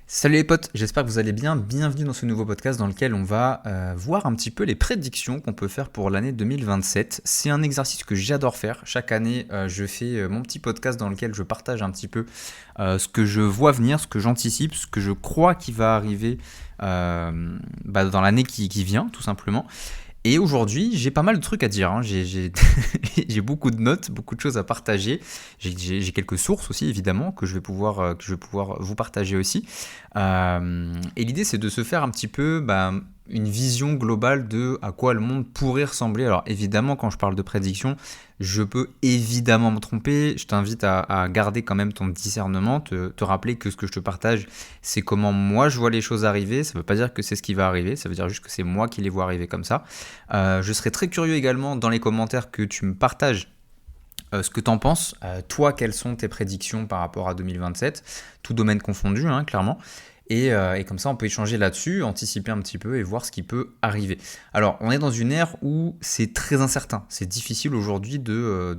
Salut les potes, j'espère que vous allez bien. Bienvenue dans ce nouveau podcast dans lequel on va voir un petit peu les prédictions qu'on peut faire pour l'année 2027. C'est un exercice que j'adore faire. Chaque année, je fais mon petit podcast dans lequel je partage un petit peu ce que je vois venir, ce que j'anticipe, ce que je crois qui va arriver dans l'année qui vient, tout simplement. Et aujourd'hui, j'ai pas mal de trucs à dire, hein. J'ai beaucoup de notes, beaucoup de choses à partager. J'ai quelques sources aussi, évidemment, que je vais pouvoir vous partager aussi. Et l'idée, c'est de se faire un petit peu une vision globale de à quoi le monde pourrait ressembler. Alors évidemment, quand je parle de prédiction, je peux évidemment me tromper. Je t'invite à garder quand même ton discernement, te rappeler que ce que je te partage, c'est comment moi je vois les choses arriver. Ça ne veut pas dire que c'est ce qui va arriver, ça veut dire juste que c'est moi qui les vois arriver comme ça. Je serais très curieux également dans les commentaires que tu me partages ce que tu en penses. Toi, quelles sont tes prédictions par rapport à 2027, tout domaine confondu, hein, clairement. Et comme ça, on peut échanger là-dessus, anticiper un petit peu et voir ce qui peut arriver. Alors, on est dans une ère où c'est très incertain. C'est difficile aujourd'hui de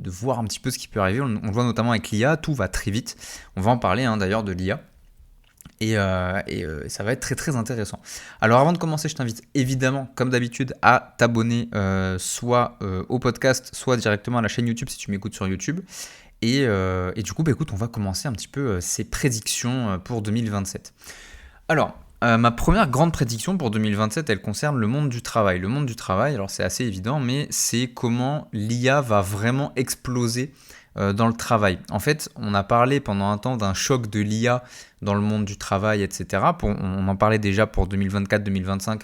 voir un petit peu ce qui peut arriver. On le voit notamment avec l'IA, tout va très vite. On va en parler d'ailleurs de l'IA. Et ça va être très très intéressant. Alors avant de commencer, je t'invite évidemment, comme d'habitude, à t'abonner soit au podcast, soit directement à la chaîne YouTube si tu m'écoutes sur YouTube. Et du coup, écoute, on va commencer un petit peu ces prédictions pour 2027. Alors, ma première grande prédiction pour 2027, elle concerne le monde du travail. Le monde du travail, alors c'est assez évident, mais c'est comment l'IA va vraiment exploser dans le travail. En fait, on a parlé pendant un temps d'un choc de l'IA dans le monde du travail, etc. On en parlait déjà pour 2024-2025,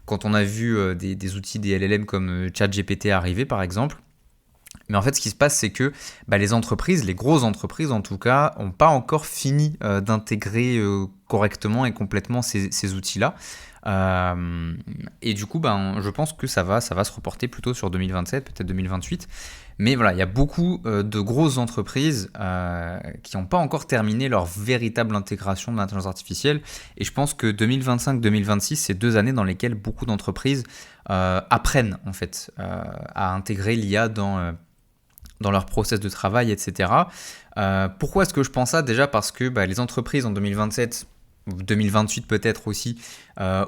quand on a vu des outils des LLM comme ChatGPT arriver, par exemple. Mais en fait, ce qui se passe, c'est que les entreprises, les grosses entreprises en tout cas, n'ont pas encore fini d'intégrer correctement et complètement ces outils-là. Et du coup, je pense que ça va se reporter plutôt sur 2027, peut-être 2028. Mais voilà, il y a beaucoup de grosses entreprises qui n'ont pas encore terminé leur véritable intégration de l'intelligence artificielle. Et je pense que 2025-2026, c'est 2 années dans lesquelles beaucoup d'entreprises apprennent en fait à intégrer l'IA dans leur process de travail, etc. Pourquoi est-ce que je pense ça? Déjà parce que les entreprises en 2027, 2028 peut-être aussi,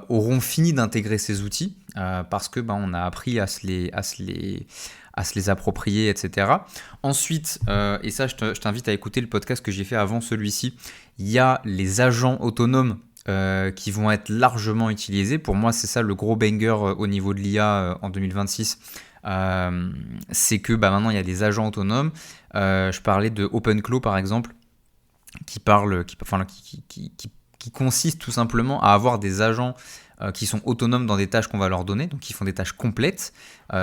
auront fini d'intégrer ces outils parce que on a appris à se les approprier, etc. Ensuite, et ça je t'invite à écouter le podcast que j'ai fait avant celui-ci, il y a les agents autonomes qui vont être largement utilisés. Pour moi, c'est ça le gros banger au niveau de l'IA en 2026. C'est que maintenant il y a des agents autonomes. Je parlais de OpenClaw par exemple, qui consiste tout simplement à avoir des agents qui sont autonomes dans des tâches qu'on va leur donner, donc qui font des tâches complètes.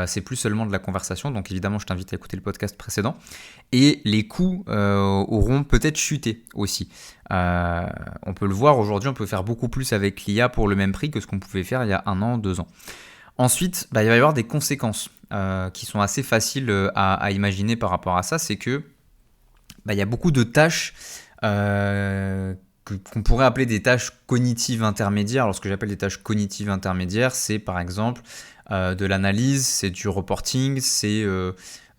C'est plus seulement de la conversation, donc évidemment je t'invite à écouter le podcast précédent. Et les coûts auront peut-être chuté aussi. On peut le voir aujourd'hui, on peut faire beaucoup plus avec l'IA pour le même prix que ce qu'on pouvait faire il y a 1 an, 2 ans. Ensuite, il va y avoir des conséquences qui sont assez faciles à imaginer par rapport à ça. C'est que il y a beaucoup de tâches qu'on pourrait appeler des tâches cognitives intermédiaires. Alors ce que j'appelle des tâches cognitives intermédiaires, c'est par exemple de l'analyse, c'est du reporting, c'est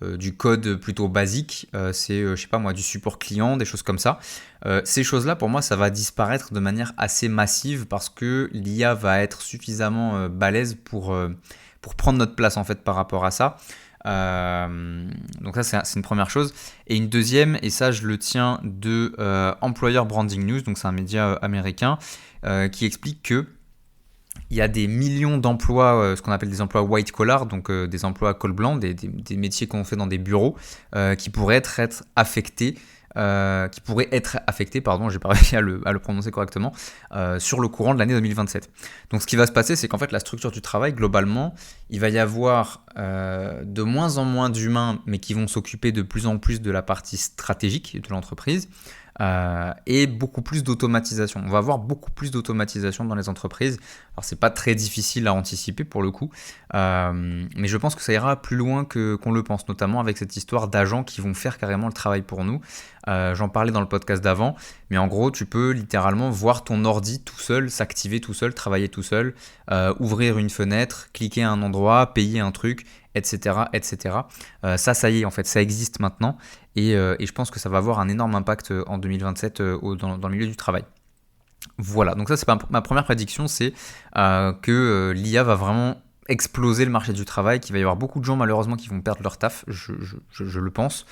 du code plutôt basique, c'est je sais pas moi, du support client, des choses comme ça. Ces choses-là, pour moi, ça va disparaître de manière assez massive parce que l'IA va être suffisamment balèze pour prendre notre place en fait par rapport à ça. Donc ça c'est une première chose. Et une deuxième, et ça je le tiens de Employer Branding News, donc c'est un média américain qui explique que il y a des millions d'emplois, ce qu'on appelle des emplois white collar, donc des emplois à col blanc, des métiers qu'on fait dans des bureaux, qui pourraient être affectés, pardon, j'ai pas réussi à le prononcer correctement, sur le courant de l'année 2027. Donc ce qui va se passer, c'est qu'en fait la structure du travail, globalement, il va y avoir de moins en moins d'humains, mais qui vont s'occuper de plus en plus de la partie stratégique de l'entreprise. Et beaucoup plus d'automatisation. On va avoir beaucoup plus d'automatisation dans les entreprises. Alors c'est pas très difficile à anticiper pour le coup, mais je pense que ça ira plus loin qu'on le pense, notamment avec cette histoire d'agents qui vont faire carrément le travail pour nous. J'en parlais dans le podcast d'avant, mais en gros tu peux littéralement voir ton ordi tout seul, s'activer tout seul, travailler tout seul, ouvrir une fenêtre, cliquer à un endroit, payer un truc, etc. etc. Ça y est, en fait, ça existe maintenant. Et je pense que ça va avoir un énorme impact en 2027 dans le milieu du travail. Voilà, donc ça c'est ma première prédiction, c'est que l'IA va vraiment exploser le marché du travail, qu'il va y avoir beaucoup de gens malheureusement qui vont perdre leur taf, je le pense,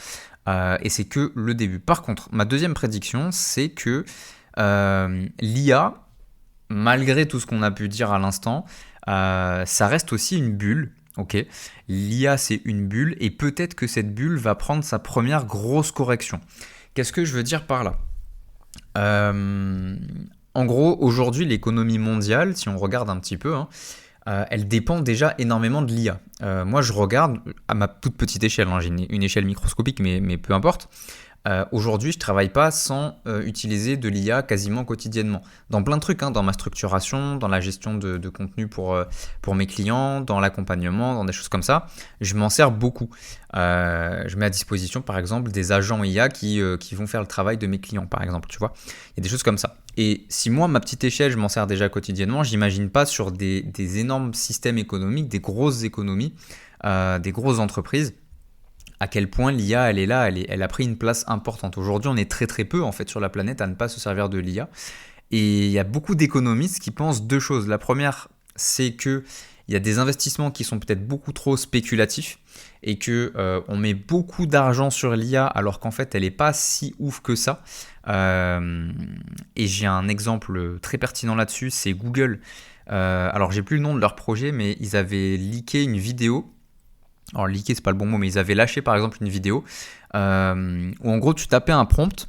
et c'est que le début. Par contre, ma deuxième prédiction, c'est que l'IA, malgré tout ce qu'on a pu dire à l'instant, ça reste aussi une bulle. Ok, l'IA c'est une bulle et peut-être que cette bulle va prendre sa première grosse correction. Qu'est-ce que je veux dire par là? Euh, En gros, aujourd'hui, l'économie mondiale, si on regarde un petit peu, hein, elle dépend déjà énormément de l'IA. Moi, je regarde à ma toute petite échelle, hein, j'ai une échelle microscopique, mais peu importe. Aujourd'hui, je ne travaille pas sans utiliser de l'IA quasiment quotidiennement. Dans plein de trucs, hein, dans ma structuration, dans la gestion de contenu pour mes clients, dans l'accompagnement, dans des choses comme ça, je m'en sers beaucoup. Je mets à disposition, par exemple, des agents IA qui vont faire le travail de mes clients, par exemple, tu vois. Il y a des choses comme ça. Et si moi, à ma petite échelle, je m'en sers déjà quotidiennement, j'imagine pas sur des énormes systèmes économiques, des grosses économies, des grosses entreprises, à quel point l'IA, elle est là, elle a pris une place importante. Aujourd'hui, on est très très peu en fait sur la planète à ne pas se servir de l'IA. Et il y a beaucoup d'économistes qui pensent deux choses. La première, c'est que il y a des investissements qui sont peut-être beaucoup trop spéculatifs et que on met beaucoup d'argent sur l'IA alors qu'en fait elle n'est pas si ouf que ça. Et j'ai un exemple très pertinent là-dessus, c'est Google. Alors j'ai plus le nom de leur projet, mais ils avaient leaké une vidéo. Alors leaké c'est pas le bon mot, mais ils avaient lâché par exemple une vidéo où en gros tu tapais un prompt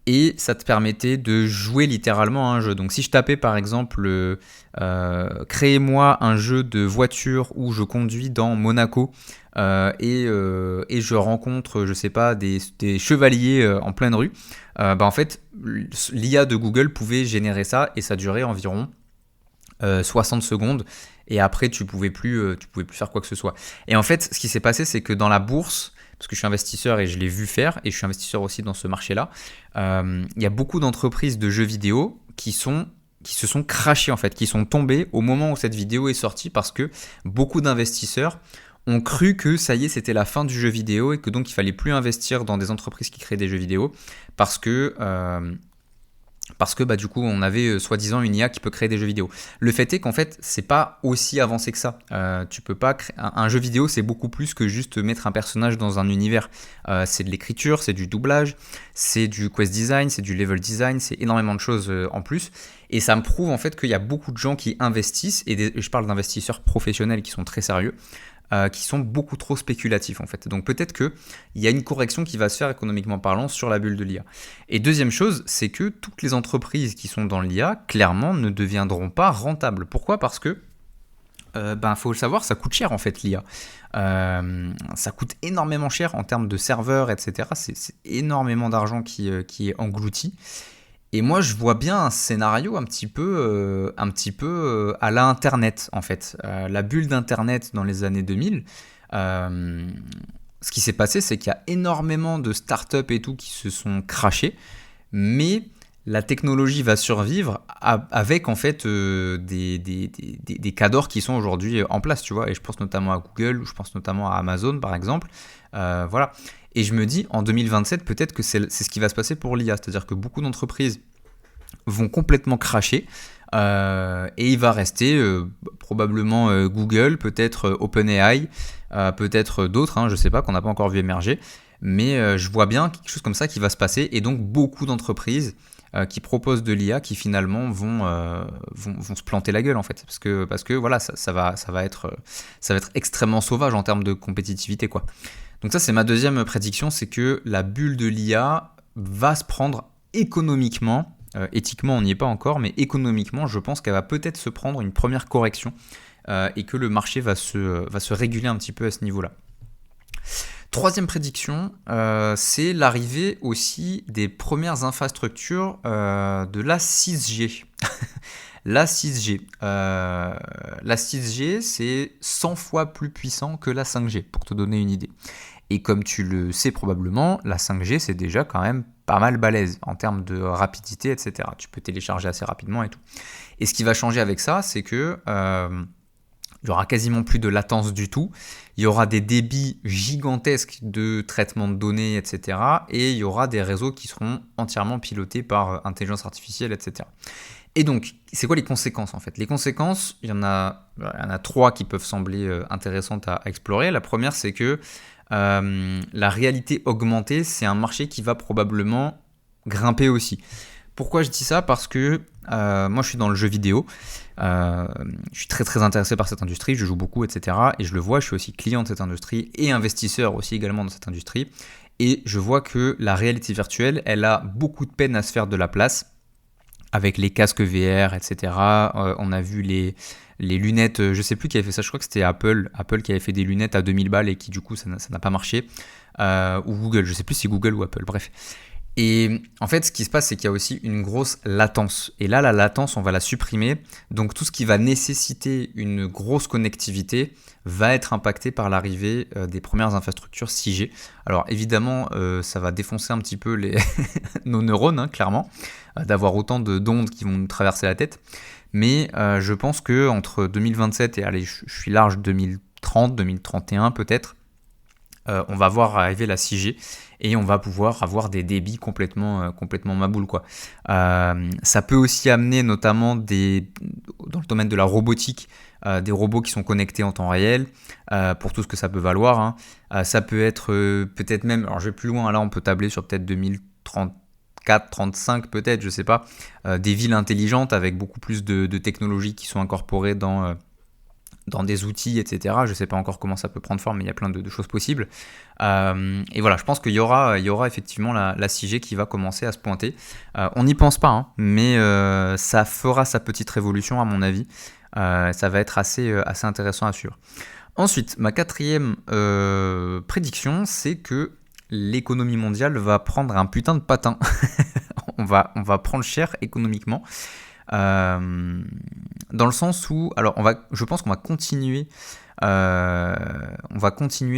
et ça te permettait de jouer littéralement à un jeu. Donc si je tapais par exemple créez-moi un jeu de voiture où je conduis dans Monaco et je rencontre, je sais pas, des chevaliers en pleine rue, en fait l'IA de Google pouvait générer ça et ça durait environ 60 secondes et après tu pouvais plus faire quoi que ce soit. Et en fait, ce qui s'est passé, c'est que dans la bourse, parce que je suis investisseur et je l'ai vu faire, et je suis investisseur aussi dans ce marché-là, il y a beaucoup d'entreprises de jeux vidéo qui se sont crashées en fait, qui sont tombées au moment où cette vidéo est sortie parce que beaucoup d'investisseurs ont cru que ça y est, c'était la fin du jeu vidéo et que donc il fallait plus investir dans des entreprises qui créent des jeux vidéo parce que du coup on avait soi-disant une IA qui peut créer des jeux vidéo. Le fait est qu'en fait c'est pas aussi avancé que ça. Tu peux pas créer un jeu vidéo, c'est beaucoup plus que juste mettre un personnage dans un univers. C'est de l'écriture, c'est du doublage, c'est du quest design, c'est du level design, c'est énormément de choses en plus. Et ça me prouve en fait qu'il y a beaucoup de gens qui investissent et je parle d'investisseurs professionnels qui sont très sérieux. Qui sont beaucoup trop spéculatifs en fait. Donc peut-être qu'il y a une correction qui va se faire économiquement parlant sur la bulle de l'IA. Et deuxième chose, c'est que toutes les entreprises qui sont dans l'IA, clairement, ne deviendront pas rentables. Pourquoi ? Parce que, faut le savoir, ça coûte cher en fait l'IA. Ça coûte énormément cher en termes de serveurs, etc. C'est énormément d'argent qui est englouti. Et moi, je vois bien un scénario un petit peu à la Internet, en fait. La bulle d'Internet dans les années 2000. Ce qui s'est passé, c'est qu'il y a énormément de startups et tout qui se sont crashées, mais la technologie va survivre avec en fait des cadors qui sont aujourd'hui en place, tu vois. Et je pense notamment à Google, ou je pense notamment à Amazon, par exemple. Voilà. Et je me dis, en 2027, peut-être que c'est ce qui va se passer pour l'IA. C'est-à-dire que beaucoup d'entreprises vont complètement cracher et il va rester probablement Google, peut-être OpenAI, peut-être d'autres, hein, je ne sais pas, qu'on n'a pas encore vu émerger. Mais je vois bien quelque chose comme ça qui va se passer et donc beaucoup d'entreprises qui proposent de l'IA qui finalement vont se planter la gueule en fait. Parce que voilà, ça va être extrêmement sauvage en termes de compétitivité, quoi. Donc ça, c'est ma deuxième prédiction, c'est que la bulle de l'IA va se prendre économiquement, éthiquement on n'y est pas encore, mais économiquement je pense qu'elle va peut-être se prendre une première correction et que le marché va se réguler un petit peu à ce niveau-là. Troisième prédiction, c'est l'arrivée aussi des premières infrastructures de la 6G. La 6G. La 6G, c'est 100 fois plus puissant que la 5G, pour te donner une idée. Et comme tu le sais probablement, la 5G, c'est déjà quand même pas mal balèze en termes de rapidité, etc. Tu peux télécharger assez rapidement et tout. Et ce qui va changer avec ça, c'est que Il y aura quasiment plus de latence du tout. Il y aura des débits gigantesques de traitement de données, etc. Et il y aura des réseaux qui seront entièrement pilotés par intelligence artificielle, etc. Et donc, c'est quoi les conséquences en fait ? Les conséquences, il y en a 3 qui peuvent sembler intéressantes à explorer. La première, c'est que la réalité augmentée, c'est un marché qui va probablement grimper aussi. Pourquoi je dis ça ? Parce que moi je suis dans le jeu vidéo, je suis très très intéressé par cette industrie, je joue beaucoup, etc. Et je le vois, je suis aussi client de cette industrie et investisseur aussi également dans cette industrie. Et je vois que la réalité virtuelle, elle a beaucoup de peine à se faire de la place avec les casques VR, etc. On a vu les lunettes, je sais plus qui avait fait ça, je crois que c'était Apple qui avait fait des lunettes à 2000 balles et qui du coup ça n'a pas marché. Ou Google, je sais plus si Google ou Apple, bref. Et en fait, ce qui se passe, c'est qu'il y a aussi une grosse latence. Et là, la latence, on va la supprimer. Donc tout ce qui va nécessiter une grosse connectivité va être impacté par l'arrivée des premières infrastructures 6G. Alors évidemment, ça va défoncer un petit peu nos neurones, hein, clairement, d'avoir autant d'ondes qui vont nous traverser la tête. Mais je pense qu'entre 2027 et, allez, je suis large, 2030, 2031 peut-être, on va voir arriver la 6G et on va pouvoir avoir des débits complètement maboules, quoi. Ça peut aussi amener notamment dans le domaine de la robotique, des robots qui sont connectés en temps réel, pour tout ce que ça peut valoir, hein. Ça peut être peut-être même, alors je vais plus loin, là on peut tabler sur peut-être 2034, 35 peut-être, je sais pas, des villes intelligentes avec beaucoup plus de technologies qui sont incorporées dans des outils, etc. Je ne sais pas encore comment ça peut prendre forme, mais il y a plein de choses possibles. Et voilà, je pense qu'il y aura effectivement la 6G qui va commencer à se pointer. On n'y pense pas, hein, mais ça fera sa petite révolution à mon avis. Ça va être assez intéressant à suivre. Ensuite, ma 4e prédiction, c'est que l'économie mondiale va prendre un putain de patin. on va prendre cher économiquement. Dans le sens où, alors je pense qu'on va continuer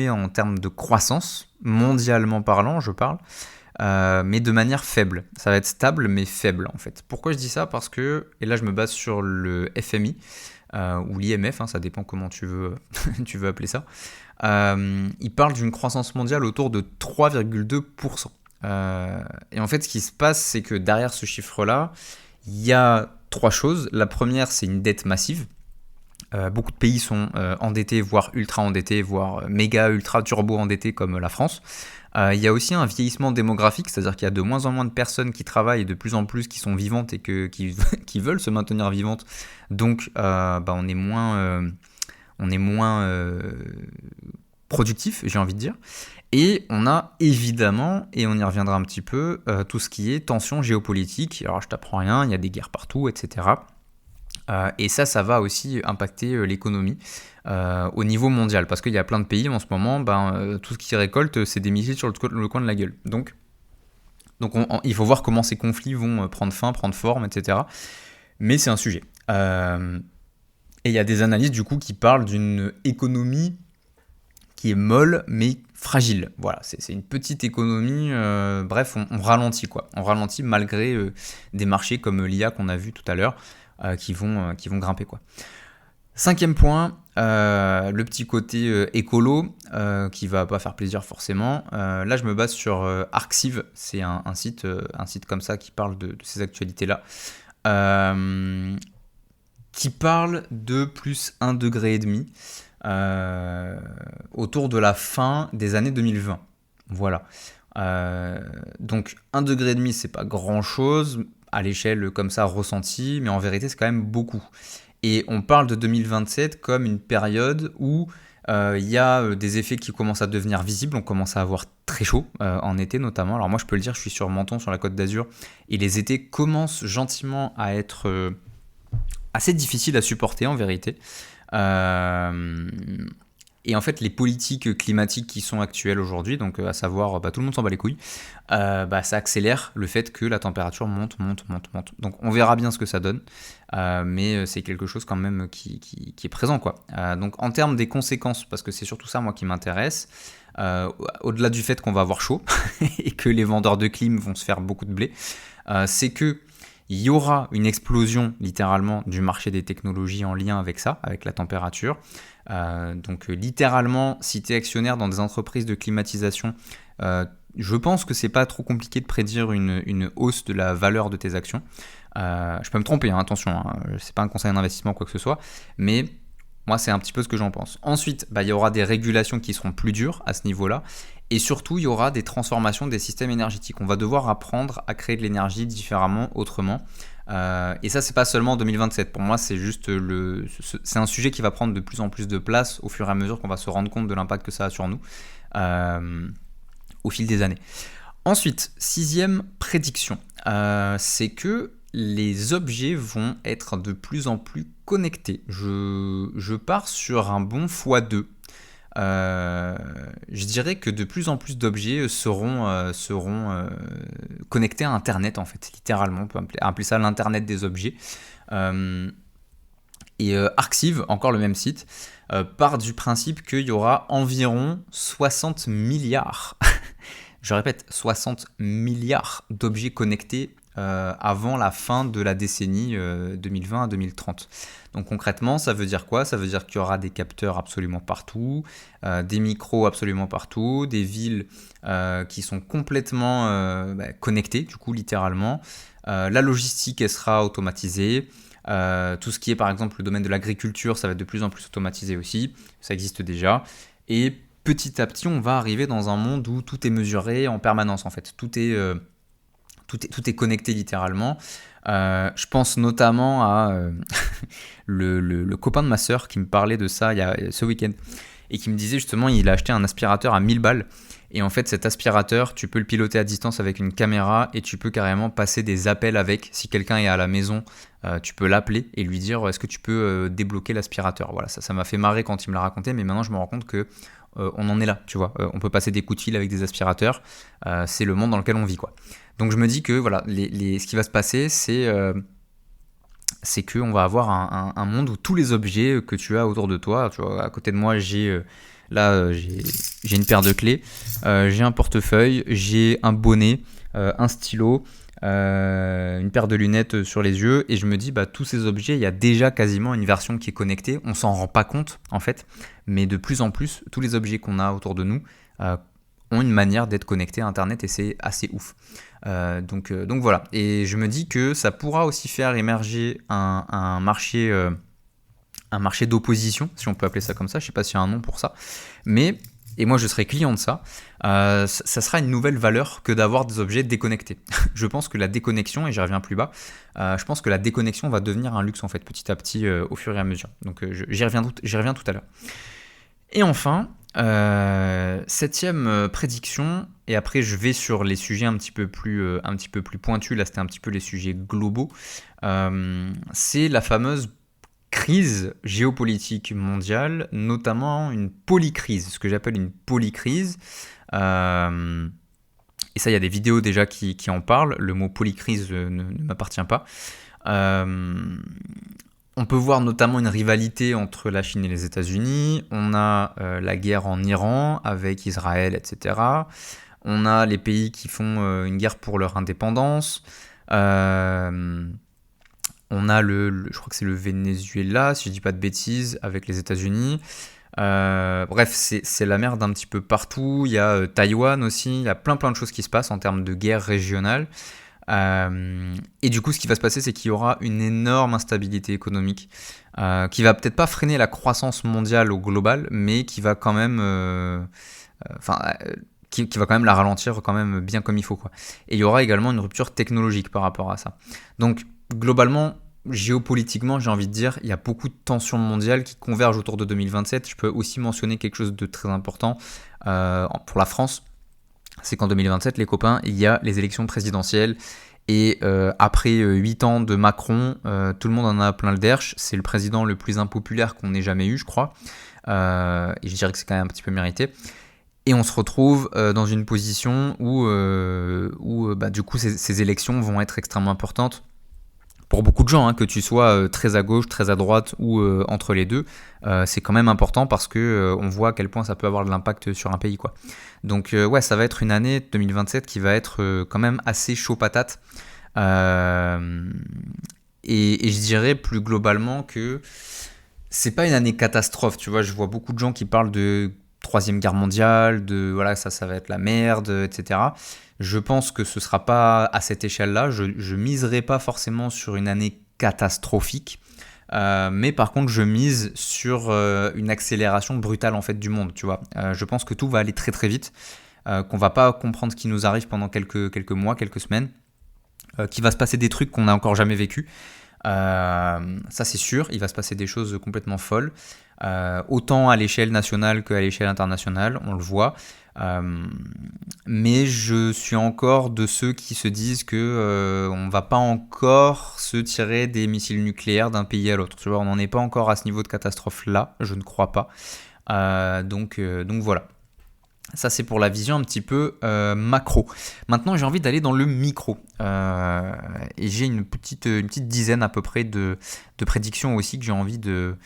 en termes de croissance, mondialement parlant, je parle, mais de manière faible. Ça va être stable, mais faible en fait. Pourquoi je dis ça ? Parce que, et là je me base sur le FMI, ou l'IMF, hein, ça dépend comment tu veux appeler ça, il parle d'une croissance mondiale autour de 3,2%. Et en fait, ce qui se passe, c'est que derrière ce chiffre-là, il y a 3 choses. La première, c'est une dette massive. Beaucoup de pays sont endettés, voire ultra endettés, voire méga, ultra turbo endettés comme la France. Il y a aussi un vieillissement démographique, c'est-à-dire qu'il y a de moins en moins de personnes qui travaillent et de plus en plus qui sont vivantes et qui veulent se maintenir vivantes. Donc on est moins productif, j'ai envie de dire. Et on a évidemment, et on y reviendra un petit peu, tout ce qui est tension géopolitique. Alors je t'apprends rien, il y a des guerres partout, etc. Et ça va aussi impacter l'économie au niveau mondial. Parce qu'il y a plein de pays en ce moment, tout ce qu'ils récoltent, c'est des missiles sur le coin de la gueule. Donc il faut voir comment ces conflits vont prendre forme, etc. Mais c'est un sujet. Et il y a des analystes du coup qui parlent d'une économie qui est molle mais fragile. Voilà, c'est une petite économie, bref, on ralentit quoi. On ralentit malgré des marchés comme l'IA qu'on a vu tout à l'heure, qui vont grimper quoi. 5e point, le petit côté écolo, qui va pas faire plaisir forcément. Là je me base sur Arxiv, c'est un site comme ça qui parle de ces actualités-là. Qui parle de plus 1,5 degré autour de la fin des années 2020. Voilà. Donc 1,5 degré, c'est pas grand chose à l'échelle comme ça ressentie, mais en vérité c'est quand même beaucoup. Et on parle de 2027 comme une période où il y a des effets qui commencent à devenir visibles. On commence à avoir très chaud en été notamment. Alors moi je peux le dire, je suis sur Menton, sur la Côte d'Azur, et les étés commencent gentiment à être assez difficiles à supporter en vérité. Et en fait les politiques climatiques qui sont actuelles aujourd'hui, donc à savoir tout le monde s'en bat les couilles, ça accélère le fait que la température monte. Donc on verra bien ce que ça donne, mais c'est quelque chose quand même qui est présent quoi. Donc en termes des conséquences, parce que c'est surtout ça moi qui m'intéresse, au-delà du fait qu'on va avoir chaud et que les vendeurs de clim vont se faire beaucoup de blé, c'est que Il y aura une explosion littéralement du marché des technologies en lien avec ça, avec la température. Donc littéralement, si tu es actionnaire dans des entreprises de climatisation, je pense que c'est pas trop compliqué de prédire une hausse de la valeur de tes actions. Je peux me tromper, hein, attention, hein, c'est pas un conseil d'investissement ou quoi que ce soit, mais moi c'est un petit peu ce que j'en pense. Ensuite, il y aura des régulations qui seront plus dures à ce niveau-là, et surtout il y aura des transformations des systèmes énergétiques. On va devoir apprendre à créer de l'énergie différemment, autrement. Et ça, c'est pas seulement en 2027. Pour moi, c'est juste c'est un sujet qui va prendre de plus en plus de place au fur et à mesure qu'on va se rendre compte de l'impact que ça a sur nous au fil des années. Ensuite, 6e prédiction, c'est que les objets vont être de plus en plus connectés. Je pars sur un bon x2. Je dirais que de plus en plus d'objets seront connectés à Internet, en fait, littéralement. On peut appeler ça l'Internet des objets. Et Arxiv, encore le même site, part du principe qu'il y aura environ 60 milliards, je répète, 60 milliards d'objets connectés avant la fin de la décennie 2020 à 2030. Donc concrètement, ça veut dire quoi ? Ça veut dire qu'il y aura des capteurs absolument partout, des micros absolument partout, des villes qui sont complètement connectées, du coup littéralement. La logistique, elle sera automatisée. Tout ce qui est par exemple le domaine de l'agriculture, ça va être de plus en plus automatisé aussi. Ça existe déjà. Et petit à petit, on va arriver dans un monde où tout est mesuré en permanence en fait. Tout est connecté littéralement. Je pense notamment à le copain de ma sœur qui me parlait de ça ce week-end et qui me disait justement il a acheté un aspirateur à 1000 balles et en fait cet aspirateur tu peux le piloter à distance avec une caméra et tu peux carrément passer des appels avec. Si quelqu'un est à la maison, tu peux l'appeler et lui dire est-ce que tu peux débloquer l'aspirateur. Voilà, ça m'a fait marrer quand il me l'a raconté, mais maintenant je me rends compte que on en est là, tu vois. On peut passer des coups de fil avec des aspirateurs, c'est le monde dans lequel on vit quoi. Donc je me dis que voilà, ce qui va se passer, c'est qu'on va avoir un monde où tous les objets que tu as autour de toi, tu vois, à côté de moi j'ai une paire de clés, j'ai un portefeuille, j'ai un bonnet, un stylo, une paire de lunettes sur les yeux et je me dis tous ces objets, il y a déjà quasiment une version qui est connectée, on s'en rend pas compte en fait, mais de plus en plus, tous les objets qu'on a autour de nous ont une manière d'être connectés à Internet et c'est assez ouf. Donc voilà, et je me dis que ça pourra aussi faire émerger un marché d'opposition, si on peut appeler ça comme ça, je sais pas s'il y a un nom pour ça, mais, et moi je serai client de ça, ça sera une nouvelle valeur que d'avoir des objets déconnectés. Je pense que la déconnexion, et j'y reviens plus bas, je pense que la déconnexion va devenir un luxe en fait petit à petit au fur et à mesure, donc j'y reviens tout à l'heure. Et enfin, 7e prédiction, et après je vais sur les sujets un petit peu plus pointus, là c'était un petit peu les sujets globaux, c'est la fameuse crise géopolitique mondiale, notamment une polycrise, ce que j'appelle une polycrise. Et ça, il y a des vidéos déjà qui en parlent, le mot polycrise ne m'appartient pas. On peut voir notamment une rivalité entre la Chine et les États-Unis. On a la guerre en Iran avec Israël, etc. On a les pays qui font une guerre pour leur indépendance. On a je crois que c'est le Venezuela, si je dis pas de bêtises, avec les États-Unis. Bref, c'est la merde un petit peu partout. Il y a Taïwan aussi. Il y a plein de choses qui se passent en termes de guerre régionale. Et du coup, ce qui va se passer, c'est qu'il y aura une énorme instabilité économique qui va peut-être pas freiner la croissance mondiale au global, mais qui va quand même, qui va quand même la ralentir quand même bien comme il faut, quoi. Et il y aura également une rupture technologique par rapport à ça. Donc, globalement, géopolitiquement, j'ai envie de dire, il y a beaucoup de tensions mondiales qui convergent autour de 2027. Je peux aussi mentionner quelque chose de très important pour la France. C'est qu'en 2027, les copains, il y a les élections présidentielles et après 8 ans de Macron, tout le monde en a plein le derche. C'est le président le plus impopulaire qu'on ait jamais eu, je crois. Et je dirais que c'est quand même un petit peu mérité. Et on se retrouve dans une position où du coup, ces élections vont être extrêmement importantes. Pour beaucoup de gens, que tu sois très à gauche, très à droite ou entre les deux, c'est quand même important parce que on voit à quel point ça peut avoir de l'impact sur un pays, quoi. Donc ça va être une année 2027 qui va être quand même assez chaud patate. Euh, et je dirais plus globalement que c'est pas une année catastrophe, tu vois. Je vois beaucoup de gens qui parlent de Troisième Guerre mondiale, de voilà, ça va être la merde, etc. Je pense que ce sera pas à cette échelle-là. Je miserai pas forcément sur une année catastrophique. Mais par contre, je mise sur une accélération brutale en fait du monde, tu vois. Je pense que tout va aller très très vite, qu'on va pas comprendre ce qui nous arrive pendant quelques mois, quelques semaines, qu'il va se passer des trucs qu'on n'a encore jamais vécu. Ça c'est sûr, il va se passer des choses complètement folles, autant à l'échelle nationale qu'à l'échelle internationale, on le voit. Mais je suis encore de ceux qui se disent que on va pas encore se tirer des missiles nucléaires d'un pays à l'autre. Tu vois, on n'en est pas encore à ce niveau de catastrophe là, je ne crois pas. Donc voilà. Ça, c'est pour la vision un petit peu macro. Maintenant, j'ai envie d'aller dans le micro. Et j'ai une petite dizaine à peu près de prédictions aussi que j'ai envie de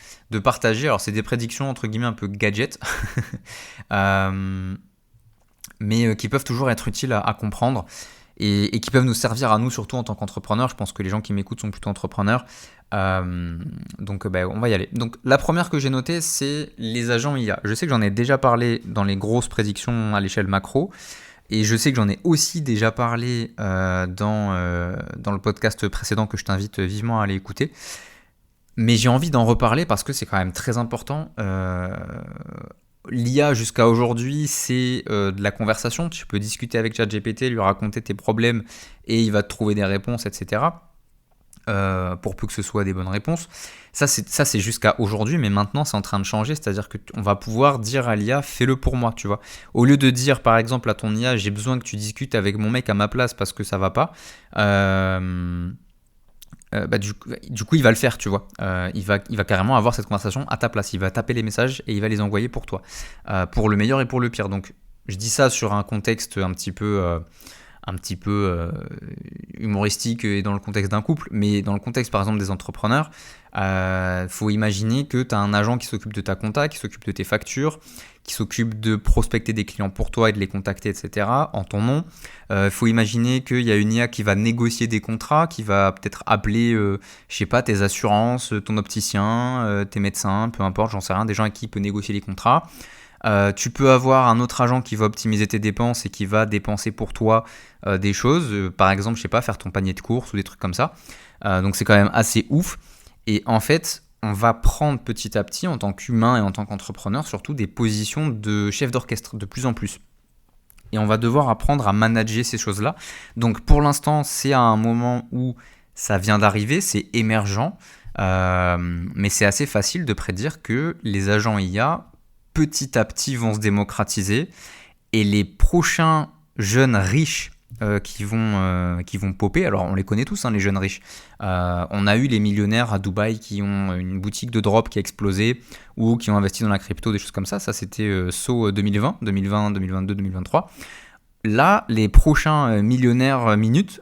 partager. Alors, c'est des prédictions entre guillemets un peu gadget, mais qui peuvent toujours être utiles à comprendre et qui peuvent nous servir à nous, surtout en tant qu'entrepreneurs. Je pense que les gens qui m'écoutent sont plutôt entrepreneurs. Donc on va y aller. Donc la première que j'ai notée, c'est les agents IA. Je sais que j'en ai déjà parlé dans les grosses prédictions à l'échelle macro, et je sais que j'en ai aussi déjà parlé dans le podcast précédent que je t'invite vivement à aller écouter. Mais j'ai envie d'en reparler parce que c'est quand même très important. L'IA jusqu'à aujourd'hui, c'est de la conversation. Tu peux discuter avec ChatGPT, lui raconter tes problèmes et il va te trouver des réponses, etc. Pour peu que ce soit des bonnes réponses. Ça c'est jusqu'à aujourd'hui, mais maintenant c'est en train de changer, c'est-à-dire qu'on va pouvoir dire à l'IA, fais-le pour moi, tu vois. Au lieu de dire par exemple à ton IA, j'ai besoin que tu discutes avec mon mec à ma place parce que ça va pas, du coup il va le faire, tu vois. Il va carrément avoir cette conversation à ta place, il va taper les messages et il va les envoyer pour toi, pour le meilleur et pour le pire. Donc je dis ça sur un contexte un petit peu humoristique et dans le contexte d'un couple, mais dans le contexte par exemple des entrepreneurs, faut imaginer que tu as un agent qui s'occupe de ta compta, qui s'occupe de tes factures, qui s'occupe de prospecter des clients pour toi et de les contacter, etc. en ton nom. Faut imaginer qu'il y a une IA qui va négocier des contrats, qui va peut-être appeler, je sais pas, tes assurances, ton opticien, tes médecins, peu importe, j'en sais rien, des gens avec qui il peut négocier les contrats. Tu peux avoir un autre agent qui va optimiser tes dépenses et qui va dépenser pour toi des choses, par exemple, je sais pas, faire ton panier de courses ou des trucs comme ça. Donc c'est quand même assez ouf. Et en fait, on va prendre petit à petit, en tant qu'humain et en tant qu'entrepreneur, surtout des positions de chef d'orchestre de plus en plus. Et on va devoir apprendre à manager ces choses-là. Donc pour l'instant, c'est à un moment où ça vient d'arriver, c'est émergent, mais c'est assez facile de prédire que les agents IA, petit à petit, vont se démocratiser et les prochains jeunes riches qui vont popper, alors on les connaît tous, hein, les jeunes riches. On a eu les millionnaires à Dubaï qui ont une boutique de drop qui a explosé ou qui ont investi dans la crypto, des choses comme ça. Ça, c'était saut 2020, 2022, 2023. Là, les prochains millionnaires minutes,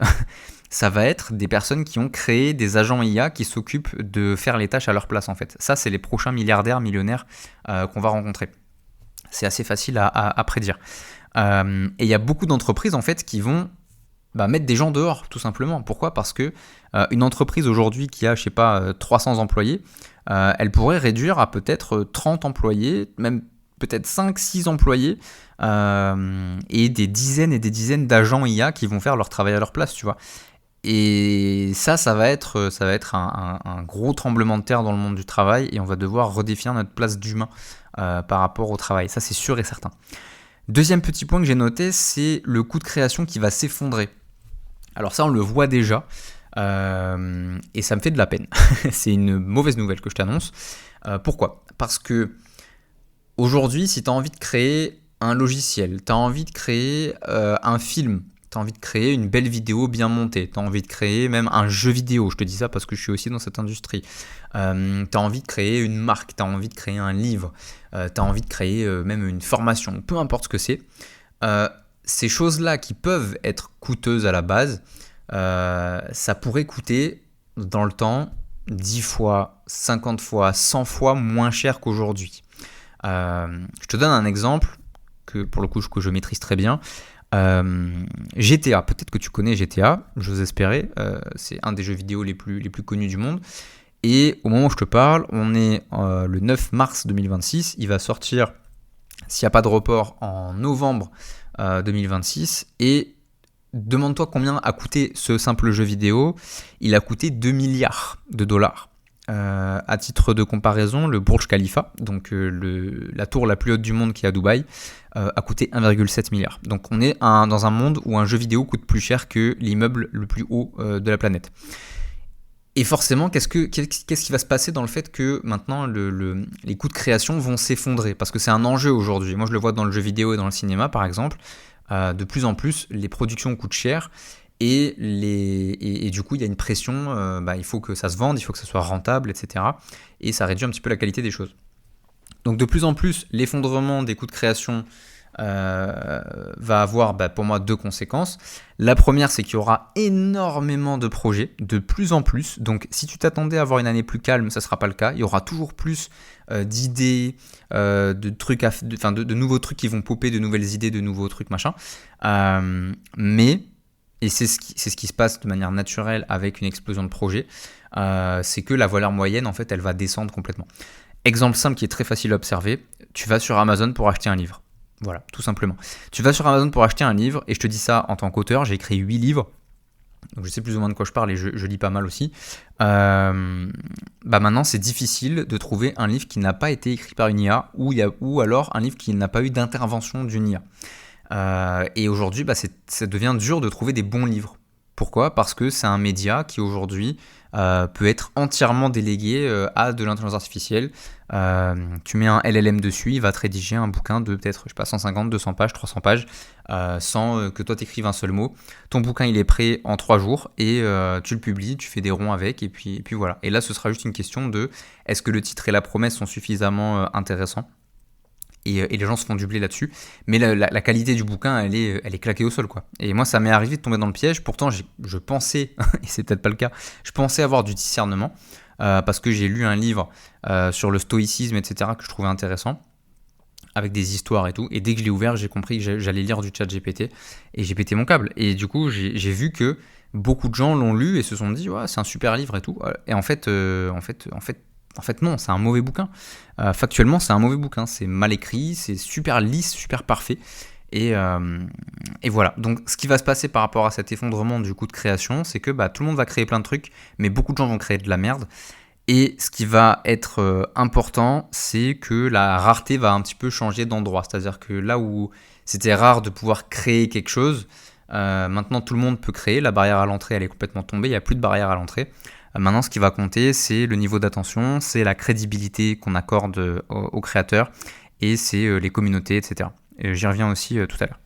ça va être des personnes qui ont créé des agents IA qui s'occupent de faire les tâches à leur place, en fait. Ça, c'est les prochains milliardaires, millionnaires qu'on va rencontrer. C'est assez facile à prédire. Et il y a beaucoup d'entreprises, en fait, qui vont mettre des gens dehors, tout simplement. Pourquoi ? Parce que une entreprise aujourd'hui qui a, je sais pas, 300 employés, elle pourrait réduire à peut-être 30 employés, même peut-être 5-6 employés, et des dizaines et des dizaines d'agents IA qui vont faire leur travail à leur place, tu vois. Et ça va être un gros tremblement de terre dans le monde du travail, et on va devoir redéfinir notre place d'humain par rapport au travail. Ça, c'est sûr et certain. Deuxième petit point que j'ai noté, c'est le coût de création qui va s'effondrer. Alors ça, on le voit déjà, et ça me fait de la peine. C'est une mauvaise nouvelle que je t'annonce. Pourquoi ? Parce que aujourd'hui, si tu as envie de créer un logiciel, tu as envie de créer un film, tu as envie de créer une belle vidéo bien montée, tu as envie de créer même un jeu vidéo, je te dis ça parce que je suis aussi dans cette industrie, tu as envie de créer une marque, tu as envie de créer un livre, tu as envie de créer même une formation, peu importe ce que c'est, ces choses-là qui peuvent être coûteuses à la base, ça pourrait coûter dans le temps 10 fois, 50 fois, 100 fois moins cher qu'aujourd'hui. Je te donne un exemple que pour le coup que je maîtrise très bien. GTA, peut-être que tu connais GTA, j'ose espérer, c'est un des jeux vidéo les plus connus du monde. Et au moment où je te parle, on est le 9 mars 2026, il va sortir, s'il n'y a pas de report, en novembre 2026. Et demande-toi combien a coûté ce simple jeu vidéo. Il a coûté 2 milliards de dollars. À titre de comparaison, le Burj Khalifa, donc la tour la plus haute du monde qui est à Dubaï, a coûté 1,7 milliard. Donc on est dans un monde où un jeu vidéo coûte plus cher que l'immeuble le plus haut de la planète. Et forcément, qu'est-ce qui va se passer dans le fait que maintenant les coûts de création vont s'effondrer? Parce que c'est un enjeu aujourd'hui. Moi je le vois dans le jeu vidéo et dans le cinéma par exemple. De plus en plus, les productions coûtent cher. Et du coup, il y a une pression, il faut que ça se vende, il faut que ça soit rentable, etc. Et ça réduit un petit peu la qualité des choses. Donc de plus en plus, l'effondrement des coûts de création va avoir pour moi deux conséquences. La première, c'est qu'il y aura énormément de projets, de plus en plus. Donc si tu t'attendais à avoir une année plus calme, ça ne sera pas le cas. Il y aura toujours plus d'idées, de nouveaux trucs qui vont popper, de nouvelles idées, de nouveaux trucs, machin. Et c'est ce qui se passe de manière naturelle avec une explosion de projets, c'est que la valeur moyenne, en fait, elle va descendre complètement. Exemple simple qui est très facile à observer, tu vas sur Amazon pour acheter un livre. Voilà, tout simplement. Tu vas sur Amazon pour acheter un livre, et je te dis ça en tant qu'auteur, j'ai écrit 8 livres, donc je sais plus ou moins de quoi je parle, et je lis pas mal aussi. Maintenant, c'est difficile de trouver un livre qui n'a pas été écrit par une IA, ou alors un livre qui n'a pas eu d'intervention d'une IA. Et aujourd'hui, ça devient dur de trouver des bons livres. Pourquoi ? Parce que c'est un média qui aujourd'hui peut être entièrement délégué à de l'intelligence artificielle. Tu mets un LLM dessus, il va te rédiger un bouquin de peut-être 150, 200 pages, 300 pages, sans que toi t'écrives un seul mot. Ton bouquin il est prêt en 3 jours et tu le publies, tu fais des ronds avec et puis voilà. Et là ce sera juste une question de est-ce que le titre et la promesse sont suffisamment intéressants ? Et les gens se font du blé là-dessus. Mais la qualité du bouquin, elle est claquée au sol, quoi. Et moi, ça m'est arrivé de tomber dans le piège. Pourtant, je pensais, et c'est peut-être pas le cas, je pensais avoir du discernement, parce que j'ai lu un livre sur le stoïcisme, etc., que je trouvais intéressant, avec des histoires et tout. Et dès que je l'ai ouvert, j'ai compris que j'allais lire du chat GPT, et j'ai pété mon câble. Et du coup, j'ai vu que beaucoup de gens l'ont lu et se sont dit, ouais, c'est un super livre et tout. Et en fait, non, c'est un mauvais bouquin. Factuellement, c'est un mauvais bouquin. C'est mal écrit, c'est super lisse, super parfait. Et voilà. Donc, ce qui va se passer par rapport à cet effondrement du coût de création, c'est que tout le monde va créer plein de trucs, mais beaucoup de gens vont créer de la merde. Et ce qui va être important, c'est que la rareté va un petit peu changer d'endroit. C'est-à-dire que là où c'était rare de pouvoir créer quelque chose, maintenant tout le monde peut créer. La barrière à l'entrée, elle est complètement tombée. Il n'y a plus de barrière à l'entrée. Maintenant, ce qui va compter, c'est le niveau d'attention, c'est la crédibilité qu'on accorde aux créateurs et c'est les communautés, etc. Et j'y reviens aussi tout à l'heure.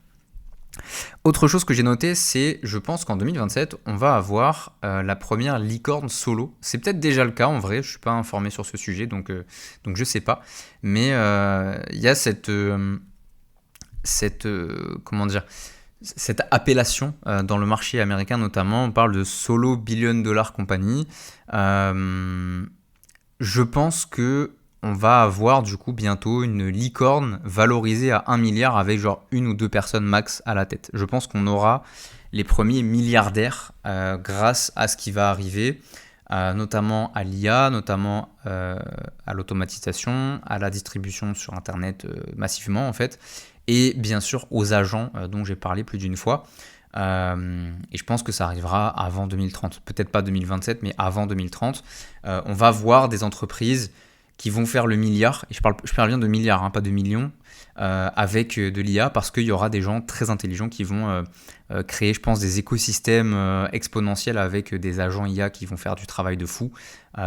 Autre chose que j'ai noté, c'est, je pense qu'en 2027, on va avoir la première licorne solo. C'est peut-être déjà le cas en vrai, je ne suis pas informé sur ce sujet, donc je ne sais pas. Mais il y a cette appellation dans le marché américain notamment, on parle de solo billion dollar company. Je pense que on va avoir du coup bientôt une licorne valorisée à 1 milliard avec genre une ou deux personnes max à la tête. Je pense qu'on aura les premiers milliardaires grâce à ce qui va arriver, notamment à l'IA, notamment à l'automatisation, à la distribution sur Internet massivement en fait, et bien sûr aux agents dont j'ai parlé plus d'une fois. Et je pense que ça arrivera avant 2030, peut-être pas 2027, mais avant 2030. On va voir des entreprises qui vont faire le milliard, et je parle bien de milliards, pas de millions, avec de l'IA, parce qu'il y aura des gens très intelligents qui vont créer, je pense, des écosystèmes exponentiels avec des agents IA qui vont faire du travail de fou,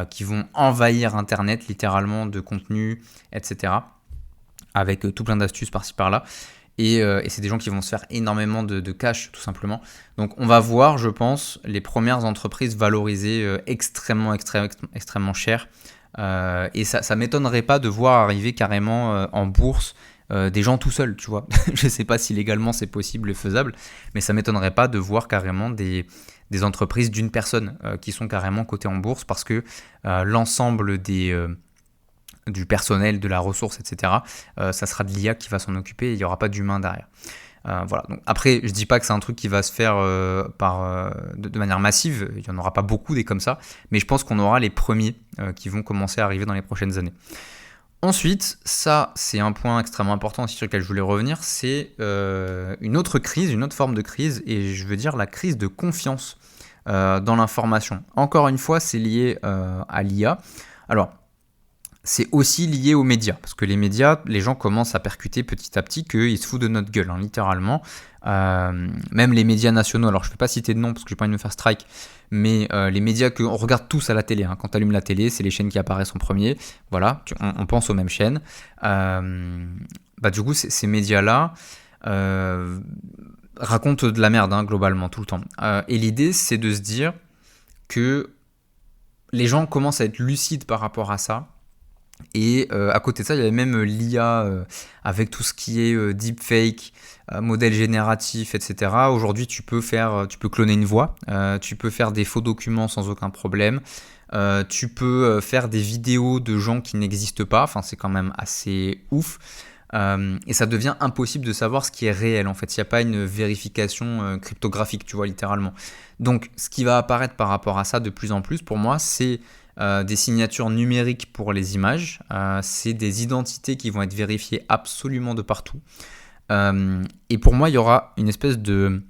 qui vont envahir Internet littéralement de contenu, etc., avec tout plein d'astuces par-ci par-là. Et c'est des gens qui vont se faire énormément de cash, tout simplement. Donc on va voir, je pense, les premières entreprises valorisées extrêmement cher. Et ça m'étonnerait pas de voir arriver carrément en bourse des gens tout seuls, tu vois. Je sais pas si légalement c'est possible et faisable, mais ça m'étonnerait pas de voir carrément des entreprises d'une personne qui sont carrément cotées en bourse parce que l'ensemble du personnel, de la ressource, etc., ça sera de l'IA qui va s'en occuper et il n'y aura pas d'humain derrière. Voilà. Donc, après, je dis pas que c'est un truc qui va se faire de manière massive, il n'y en aura pas beaucoup des comme ça, mais je pense qu'on aura les premiers qui vont commencer à arriver dans les prochaines années. Ensuite, ça c'est un point extrêmement important aussi sur lequel je voulais revenir, c'est une autre crise, une autre forme de crise, et je veux dire la crise de confiance dans l'information. Encore une fois, c'est lié à l'IA. Alors, c'est aussi lié aux médias, parce que les médias, les gens commencent à percuter petit à petit qu'ils se foutent de notre gueule, littéralement. Même les médias nationaux, alors je ne vais pas citer de nom parce que je n'ai pas envie de me faire strike, mais les médias qu'on regarde tous à la télé, quand tu allumes la télé, c'est les chaînes qui apparaissent en premier, voilà, on pense aux mêmes chaînes. Du coup, ces médias-là racontent de la merde, globalement, tout le temps. Et l'idée, c'est de se dire que les gens commencent à être lucides par rapport à ça. Et à côté de ça, il y avait même l'IA avec tout ce qui est deepfake, modèle génératif, etc. Aujourd'hui, tu peux cloner une voix, tu peux faire des faux documents sans aucun problème, tu peux faire des vidéos de gens qui n'existent pas, enfin c'est quand même assez ouf. Et ça devient impossible de savoir ce qui est réel en fait, s'il n'y a pas une vérification cryptographique, tu vois, littéralement. Donc ce qui va apparaître par rapport à ça de plus en plus pour moi, c'est des signatures numériques pour les images, c'est des identités qui vont être vérifiées absolument de partout. Et pour moi, il y aura une espèce de...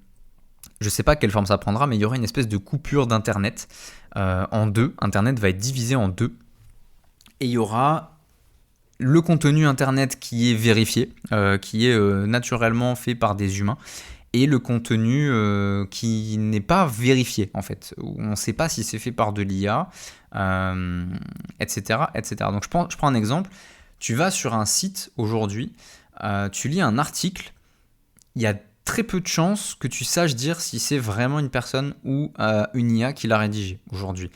Je ne sais pas quelle forme ça prendra, mais il y aura une espèce de coupure d'Internet en deux. Internet va être divisé en deux. Et il y aura le contenu Internet qui est vérifié, qui est naturellement fait par des humains, et le contenu qui n'est pas vérifié, en fait. On ne sait pas si c'est fait par de l'IA, etc., etc. Donc je prends un exemple. Tu vas sur un site aujourd'hui, tu lis un article, il y a très peu de chances que tu saches dire si c'est vraiment une personne ou une IA qui l'a rédigé aujourd'hui.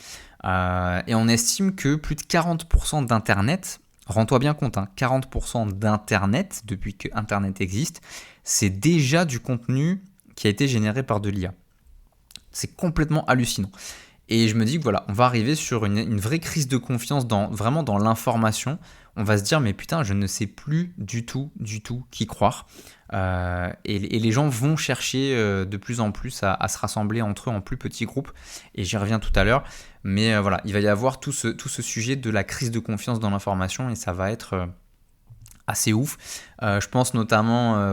Et on estime que plus de 40% d'Internet, rends-toi bien compte, 40% d'Internet, depuis que Internet existe, c'est déjà du contenu qui a été généré par de l'IA. C'est complètement hallucinant. Et je me dis que voilà, on va arriver sur une vraie crise de confiance vraiment dans l'information. On va se dire, mais putain, je ne sais plus du tout qui croire. Et les gens vont chercher de plus en plus à se rassembler entre eux en plus petits groupes. Et j'y reviens tout à l'heure. Mais voilà, il va y avoir tout ce sujet de la crise de confiance dans l'information et ça va être assez ouf. Je pense notamment,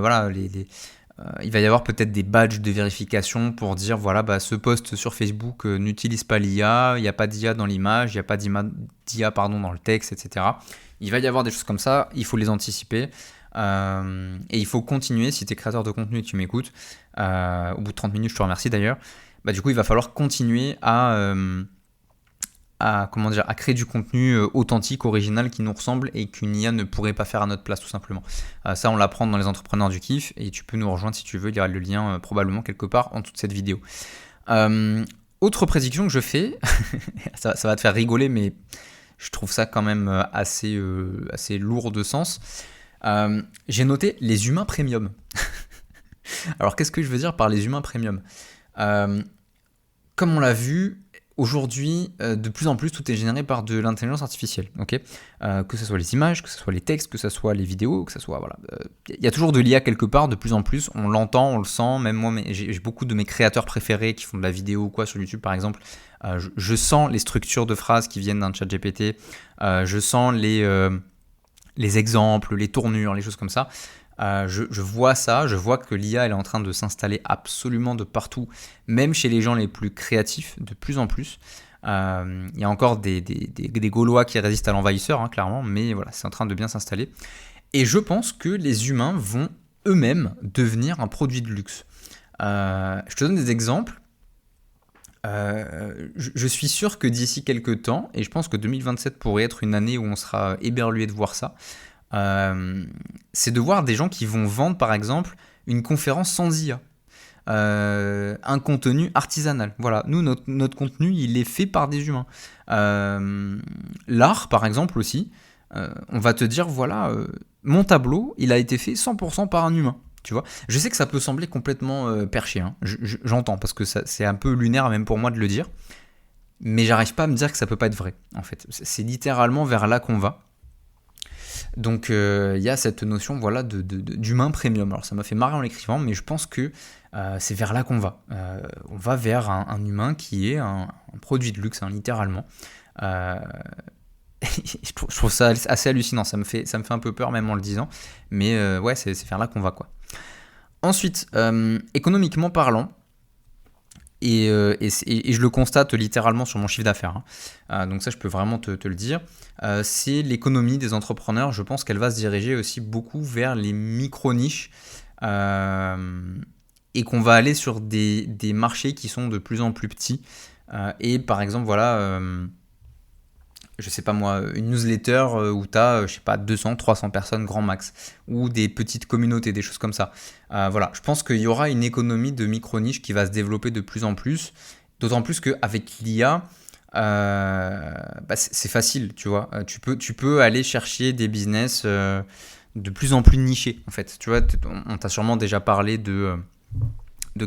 il va y avoir peut-être des badges de vérification pour dire voilà, ce post sur Facebook n'utilise pas l'IA, il n'y a pas d'IA dans l'image, il n'y a pas d'IA dans le texte, etc. Il va y avoir des choses comme ça, il faut les anticiper. Et il faut continuer, si tu es créateur de contenu et que tu m'écoutes, au bout de 30 minutes, je te remercie d'ailleurs, du coup il va falloir continuer à créer du contenu authentique, original, qui nous ressemble et qu'une IA ne pourrait pas faire à notre place tout simplement. Ça on l'apprend dans les entrepreneurs du kiff et tu peux nous rejoindre si tu veux, il y aura le lien probablement quelque part en dessous de cette vidéo. Autre prédiction que je fais, ça va te faire rigoler mais je trouve ça quand même assez lourd de sens. J'ai noté les humains premium. Alors qu'est-ce que je veux dire par les humains premium ? Comme on l'a vu, aujourd'hui, de plus en plus, tout est généré par de l'intelligence artificielle. Okay, que ce soit les images, que ce soit les textes, que ce soit les vidéos, que ce soit... Voilà. Y a toujours de l'IA quelque part, de plus en plus. On l'entend, on le sent. Même moi, j'ai beaucoup de mes créateurs préférés qui font de la vidéo ou quoi sur YouTube, par exemple. Je sens les structures de phrases qui viennent d'un chat GPT. Je sens les exemples, les tournures, les choses comme ça. Je vois ça, je vois que l'IA elle est en train de s'installer absolument de partout, même chez les gens les plus créatifs, de plus en plus. Il y a encore des Gaulois qui résistent à l'envahisseur, clairement, mais voilà, c'est en train de bien s'installer. Et je pense que les humains vont eux-mêmes devenir un produit de luxe. Je te donne des exemples. Je suis sûr que d'ici quelques temps, et je pense que 2027 pourrait être une année où on sera éberlué de voir ça, c'est de voir des gens qui vont vendre par exemple une conférence sans IA, un contenu artisanal. Voilà, nous notre contenu il est fait par des humains. L'art par exemple aussi, on va te dire voilà, mon tableau il a été fait 100% par un humain. Tu vois, je sais que ça peut sembler complètement perché, j'entends parce que c'est un peu lunaire même pour moi de le dire, mais j'arrive pas à me dire que ça peut pas être vrai en fait. C'est littéralement vers là qu'on va. Donc il y a cette notion voilà, d'humain premium. Alors ça m'a fait marrer en l'écrivant, mais je pense que c'est vers là qu'on va. On va vers un humain qui est un produit de luxe, hein, littéralement. Euh, je trouve ça assez hallucinant, ça me fait un peu peur même en le disant, mais ouais, c'est vers là qu'on va, quoi. Ensuite, économiquement parlant, et je le constate littéralement sur mon chiffre d'affaires, hein. Donc ça je peux vraiment te le dire, c'est l'économie des entrepreneurs. Je pense qu'elle va se diriger aussi beaucoup vers les micro-niches, et qu'on va aller sur des marchés qui sont de plus en plus petits, et par exemple voilà, je sais pas moi, une newsletter où tu as, je sais pas, 200, 300 personnes grand max, ou des petites communautés, des choses comme ça. Voilà, je pense qu'il y aura une économie de micro-niche qui va se développer de plus en plus, d'autant plus qu'avec l'IA, c'est facile, tu vois. Tu peux aller chercher des business de plus en plus nichés, en fait. Tu vois, on t'a sûrement déjà parlé de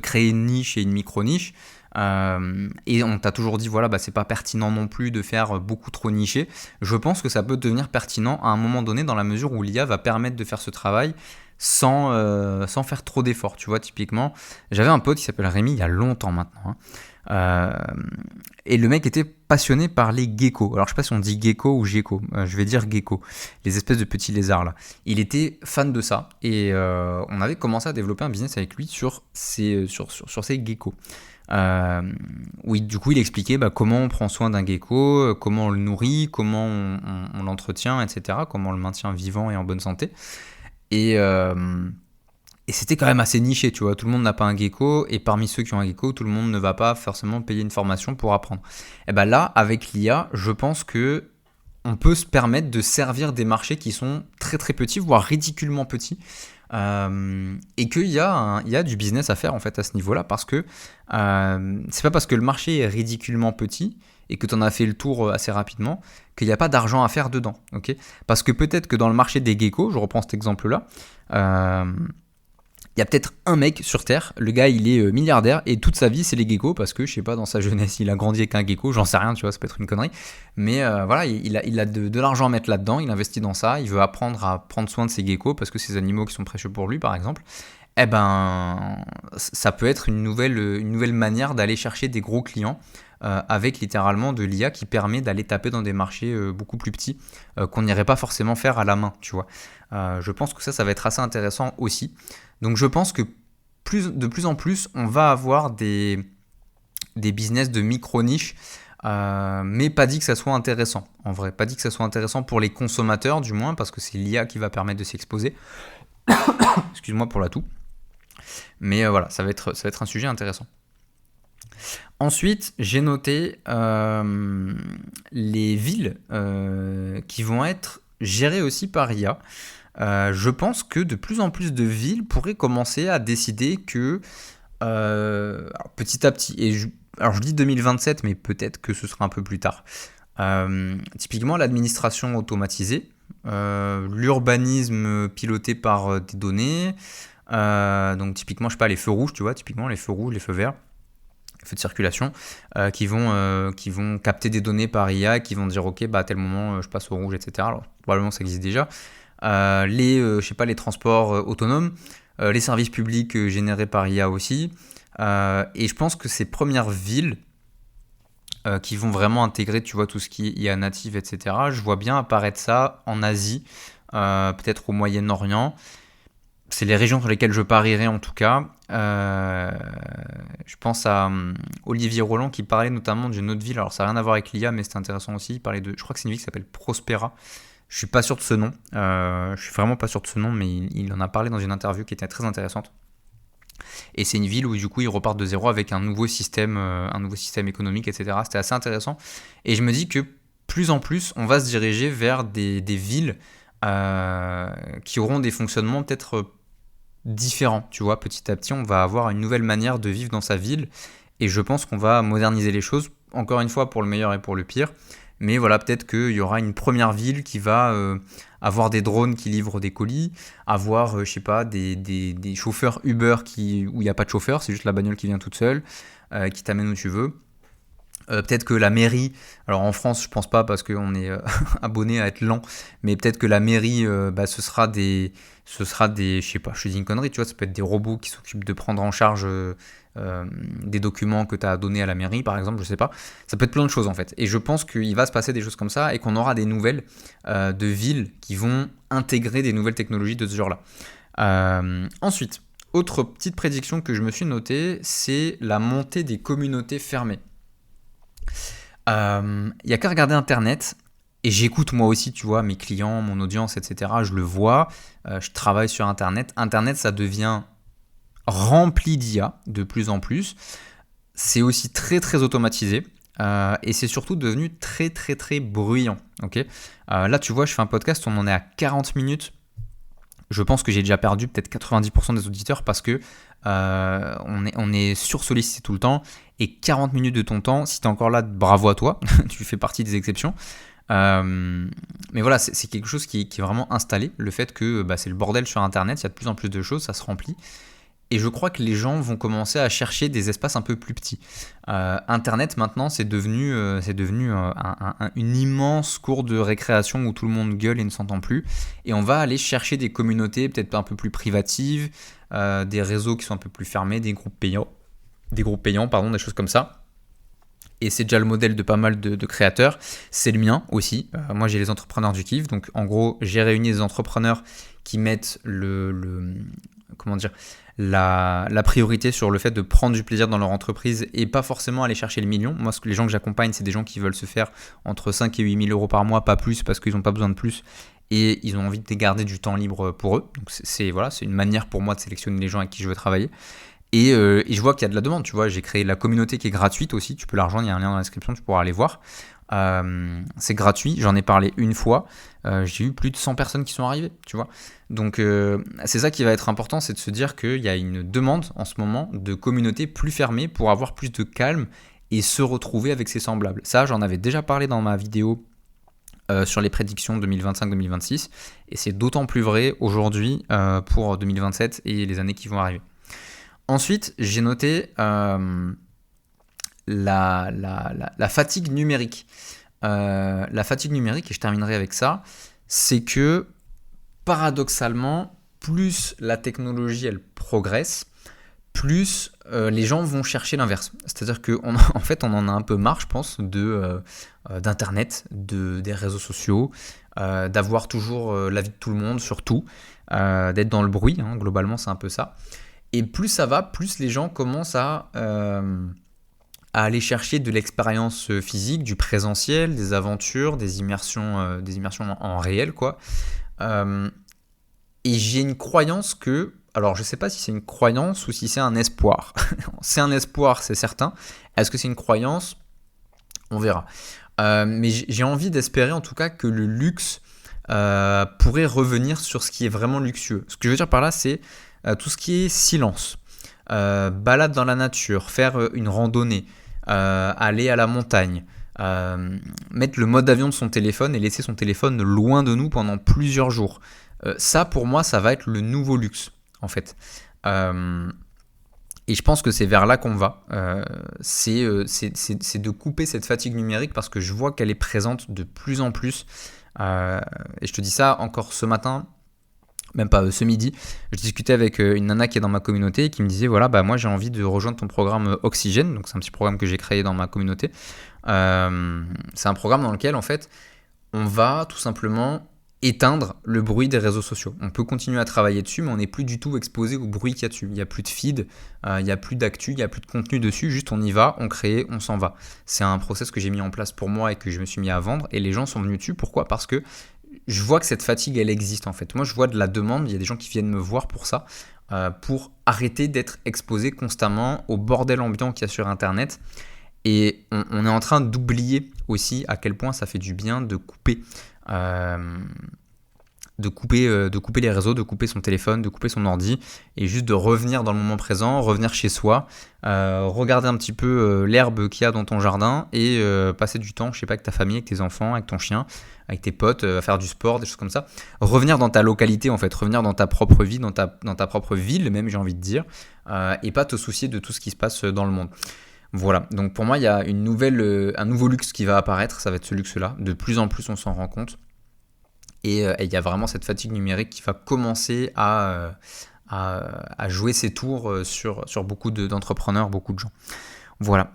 créer une niche et une micro-niche. Et on t'a toujours dit voilà, c'est pas pertinent non plus de faire beaucoup trop niché. Je pense que ça peut devenir pertinent à un moment donné dans la mesure où l'IA va permettre de faire ce travail sans faire trop d'efforts. Tu vois, typiquement, j'avais un pote qui s'appelle Rémi il y a longtemps maintenant, hein. Et le mec était passionné par les geckos. Alors je sais pas si on dit gecko ou gecko, je vais dire gecko, les espèces de petits lézards là. Il était fan de ça et on avait commencé à développer un business avec lui sur ces geckos. Oui, du coup, il expliquait comment on prend soin d'un gecko, comment on le nourrit, comment on l'entretient, etc., comment on le maintient vivant et en bonne santé. Et c'était quand même assez niché, tu vois. Tout le monde n'a pas un gecko, et parmi ceux qui ont un gecko, tout le monde ne va pas forcément payer une formation pour apprendre. Et ben là, avec l'IA, je pense que on peut se permettre de servir des marchés qui sont très très petits, voire ridiculement petits, et qu'il y a du business à faire en fait à ce niveau-là, parce que c'est pas parce que le marché est ridiculement petit et que tu en as fait le tour assez rapidement qu'il n'y a pas d'argent à faire dedans, ok. Parce que peut-être que dans le marché des geckos, je reprends cet exemple-là, il y a peut-être un mec sur Terre, le gars il est milliardaire et toute sa vie c'est les geckos parce que je sais pas, dans sa jeunesse il a grandi avec un gecko, j'en sais rien, tu vois, ça peut être une connerie, mais voilà, il a de l'argent à mettre là-dedans, il investit dans ça, il veut apprendre à prendre soin de ses geckos parce que c'est des animaux qui sont précieux pour lui par exemple. Eh ben ça peut être une nouvelle manière d'aller chercher des gros clients, avec littéralement de l'IA qui permet d'aller taper dans des marchés beaucoup plus petits, qu'on n'irait pas forcément faire à la main, tu vois. Je pense que ça va être assez intéressant aussi. Donc je pense que de plus en plus, on va avoir des business de micro-niche, mais pas dit que ça soit intéressant. En vrai, pas dit que ça soit intéressant pour les consommateurs, du moins, parce que c'est l'IA qui va permettre de s'exposer. Excuse-moi pour la toux. Mais voilà, ça va être un sujet intéressant. Ensuite, j'ai noté les villes qui vont être gérées aussi par IA. Je pense que de plus en plus de villes pourraient commencer à décider que petit à petit, alors je dis 2027, mais peut-être que ce sera un peu plus tard. Typiquement, l'administration automatisée, l'urbanisme piloté par des données, donc typiquement, je sais pas, les feux rouges, tu vois, typiquement les feux rouges, les feux verts, les feux de circulation, qui vont capter des données par IA, qui vont dire ok, à tel moment je passe au rouge, etc. Alors probablement ça existe déjà. Je sais pas, les transports autonomes, les services publics générés par IA aussi. Et je pense que ces premières villes qui vont vraiment intégrer, tu vois, tout ce qui est IA native, etc. Je vois bien apparaître ça en Asie, peut-être au Moyen-Orient. C'est les régions sur lesquelles je parierais en tout cas. Je pense à Olivier Roland qui parlait notamment d'une autre ville. Alors ça n'a rien à voir avec l'IA, mais c'est intéressant aussi. Il parlait je crois que c'est une ville qui s'appelle Prospera. Je suis pas sûr de ce nom. Je suis vraiment pas sûr de ce nom, mais il en a parlé dans une interview qui était très intéressante. Et c'est une ville où du coup ils repartent de zéro avec un nouveau système économique, etc. C'était assez intéressant. Et je me dis que plus en plus, on va se diriger vers des villes qui auront des fonctionnements peut-être différents. Tu vois, petit à petit, on va avoir une nouvelle manière de vivre dans sa ville. Et je pense qu'on va moderniser les choses, encore une fois, pour le meilleur et pour le pire. Mais voilà, peut-être qu'il y aura une première ville qui va avoir des drones qui livrent des colis, avoir, je sais pas, des chauffeurs Uber où il n'y a pas de chauffeur, c'est juste la bagnole qui vient toute seule, qui t'amène où tu veux. Peut-être que la mairie, alors en France je pense pas parce qu'on est abonné à être lent, mais peut-être que la mairie, ce sera des, je sais pas, je te dis une connerie, tu vois, ça peut être des robots qui s'occupent de prendre en charge des documents que tu as donnés à la mairie par exemple, je sais pas, ça peut être plein de choses en fait. Et je pense qu'il va se passer des choses comme ça et qu'on aura des nouvelles de villes qui vont intégrer des nouvelles technologies de ce genre-là. Ensuite, autre petite prédiction que je me suis notée, c'est la montée des communautés fermées. Il n'y a qu'à regarder Internet, et j'écoute moi aussi, tu vois, mes clients, mon audience, etc. Je le vois, je travaille sur Internet. Internet, ça devient rempli d'IA de plus en plus. C'est aussi très très automatisé. Et c'est surtout devenu très très très bruyant. Okay, là, tu vois, je fais un podcast, on en est à 40 minutes. Je pense que j'ai déjà perdu peut-être 90% des auditeurs parce que on est sursollicité tout le temps. Et 40 minutes de ton temps, si tu es encore là, bravo à toi, tu fais partie des exceptions. Mais voilà, c'est quelque chose qui est vraiment installé, le fait que c'est le bordel sur Internet, il y a de plus en plus de choses, ça se remplit. Et je crois que les gens vont commencer à chercher des espaces un peu plus petits. Internet maintenant, c'est devenu une immense cour de récréation où tout le monde gueule et ne s'entend plus. Et on va aller chercher des communautés peut-être un peu plus privatives, des réseaux qui sont un peu plus fermés, des groupes payants, des choses comme ça. Et c'est déjà le modèle de pas mal de créateurs. C'est le mien aussi. Moi, j'ai les entrepreneurs du kiff. Donc, en gros, j'ai réuni des entrepreneurs qui mettent la priorité sur le fait de prendre du plaisir dans leur entreprise et pas forcément aller chercher le million. Moi, les gens que j'accompagne, c'est des gens qui veulent se faire entre 5 et 8 000 euros par mois, pas plus, parce qu'ils n'ont pas besoin de plus et ils ont envie de garder du temps libre pour eux. Donc, c'est une manière pour moi de sélectionner les gens avec qui je veux travailler. Et je vois qu'il y a de la demande, tu vois, j'ai créé la communauté qui est gratuite aussi, tu peux la rejoindre, il y a un lien dans la description, tu pourras aller voir. C'est gratuit, j'en ai parlé une fois, j'ai eu plus de 100 personnes qui sont arrivées, tu vois. Donc c'est ça qui va être important, c'est de se dire qu'il y a une demande en ce moment de communautés plus fermées pour avoir plus de calme et se retrouver avec ses semblables. Ça, j'en avais déjà parlé dans ma vidéo sur les prédictions 2025-2026 et c'est d'autant plus vrai aujourd'hui pour 2027 et les années qui vont arriver. Ensuite, j'ai noté la fatigue numérique. La fatigue numérique, et je terminerai avec ça, c'est que paradoxalement, plus la technologie elle progresse, plus les gens vont chercher l'inverse. C'est-à-dire qu'en fait, on en a un peu marre, je pense, d'Internet, des réseaux sociaux, d'avoir toujours l'avis de tout le monde sur tout, d'être dans le bruit, hein, globalement, c'est un peu ça. Et plus ça va, plus les gens commencent à aller chercher de l'expérience physique, du présentiel, des aventures, des immersions en réel, quoi. Et j'ai une croyance que, alors je sais pas si c'est une croyance ou si c'est un espoir. C'est un espoir, c'est certain. Est-ce que c'est une croyance ? On verra. Mais j'ai envie d'espérer en tout cas que le luxe pourrait revenir sur ce qui est vraiment luxueux. Ce que je veux dire par là, c'est tout ce qui est silence, balade dans la nature, faire une randonnée, aller à la montagne, mettre le mode avion de son téléphone et laisser son téléphone loin de nous pendant plusieurs jours. Ça, pour moi, ça va être le nouveau luxe, en fait. Et je pense que c'est vers là qu'on va. C'est de couper cette fatigue numérique parce que je vois qu'elle est présente de plus en plus. Et je te dis ça encore ce matin, même pas ce midi, je discutais avec une nana qui est dans ma communauté et qui me disait voilà, moi j'ai envie de rejoindre ton programme Oxygène, donc c'est un petit programme que j'ai créé dans ma communauté. C'est un programme dans lequel en fait on va tout simplement éteindre le bruit des réseaux sociaux. On peut continuer à travailler dessus, mais on n'est plus du tout exposé au bruit qu'il y a dessus. Il n'y a plus de feed, il n'y a plus d'actu, il n'y a plus de contenu dessus, juste on y va, on crée, on s'en va. C'est un process que j'ai mis en place pour moi et que je me suis mis à vendre et les gens sont venus dessus. Pourquoi ? Parce que je vois que cette fatigue, elle existe en fait. Moi, je vois de la demande, il y a des gens qui viennent me voir pour ça, pour arrêter d'être exposé constamment au bordel ambiant qu'il y a sur Internet. Et on est en train d'oublier aussi à quel point ça fait du bien de couper. De couper les réseaux, de couper son téléphone, de couper son ordi et juste de revenir dans le moment présent, revenir chez soi, regarder un petit peu l'herbe qu'il y a dans ton jardin et passer du temps, je sais pas, avec ta famille, avec tes enfants, avec ton chien, avec tes potes, faire du sport, des choses comme ça. Revenir dans ta localité en fait, revenir dans ta propre vie, dans ta propre ville même, j'ai envie de dire, et pas te soucier de tout ce qui se passe dans le monde. Voilà, donc pour moi, il y a un nouveau luxe qui va apparaître, ça va être ce luxe-là. De plus en plus, on s'en rend compte. Et il y a vraiment cette fatigue numérique qui va commencer à jouer ses tours sur beaucoup d'entrepreneurs, beaucoup de gens. Voilà.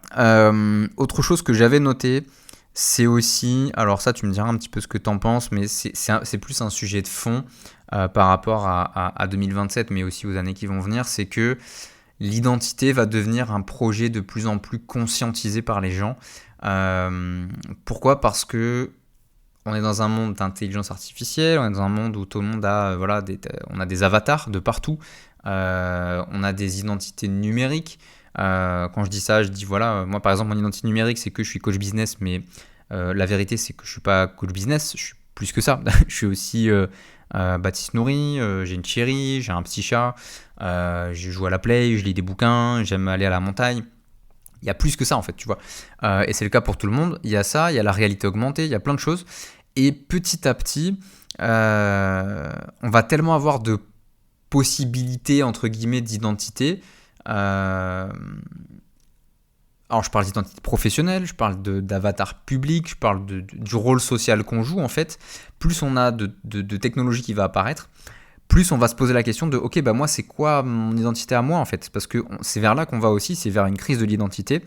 Autre chose que j'avais noté, c'est aussi, alors ça tu me diras un petit peu ce que tu en penses, mais c'est plus un sujet de fond par rapport à 2027, mais aussi aux années qui vont venir, c'est que l'identité va devenir un projet de plus en plus conscientisé par les gens. Pourquoi ? Parce que on est dans un monde d'intelligence artificielle, on est dans un monde où tout le monde a, on a des avatars de partout, on a des identités numériques. Quand je dis ça, je dis voilà, moi par exemple mon identité numérique c'est que je suis coach business, mais la vérité c'est que je suis pas coach business, je suis plus que ça. Je suis aussi Baptiste Nourri, j'ai une chérie, j'ai un petit chat, je joue à la play, je lis des bouquins, j'aime aller à la montagne. Il y a plus que ça en fait, tu vois. Et c'est le cas pour tout le monde. Il y a ça, il y a la réalité augmentée, il y a plein de choses. Et petit à petit, on va tellement avoir de possibilités, entre guillemets, d'identité. Alors je parle d'identité professionnelle, je parle d'avatar public, je parle du rôle social qu'on joue en fait. Plus on a de technologie qui va apparaître, plus on va se poser la question de ok, bah moi c'est quoi mon identité à moi en fait, parce que c'est vers là qu'on va aussi, c'est vers une crise de l'identité.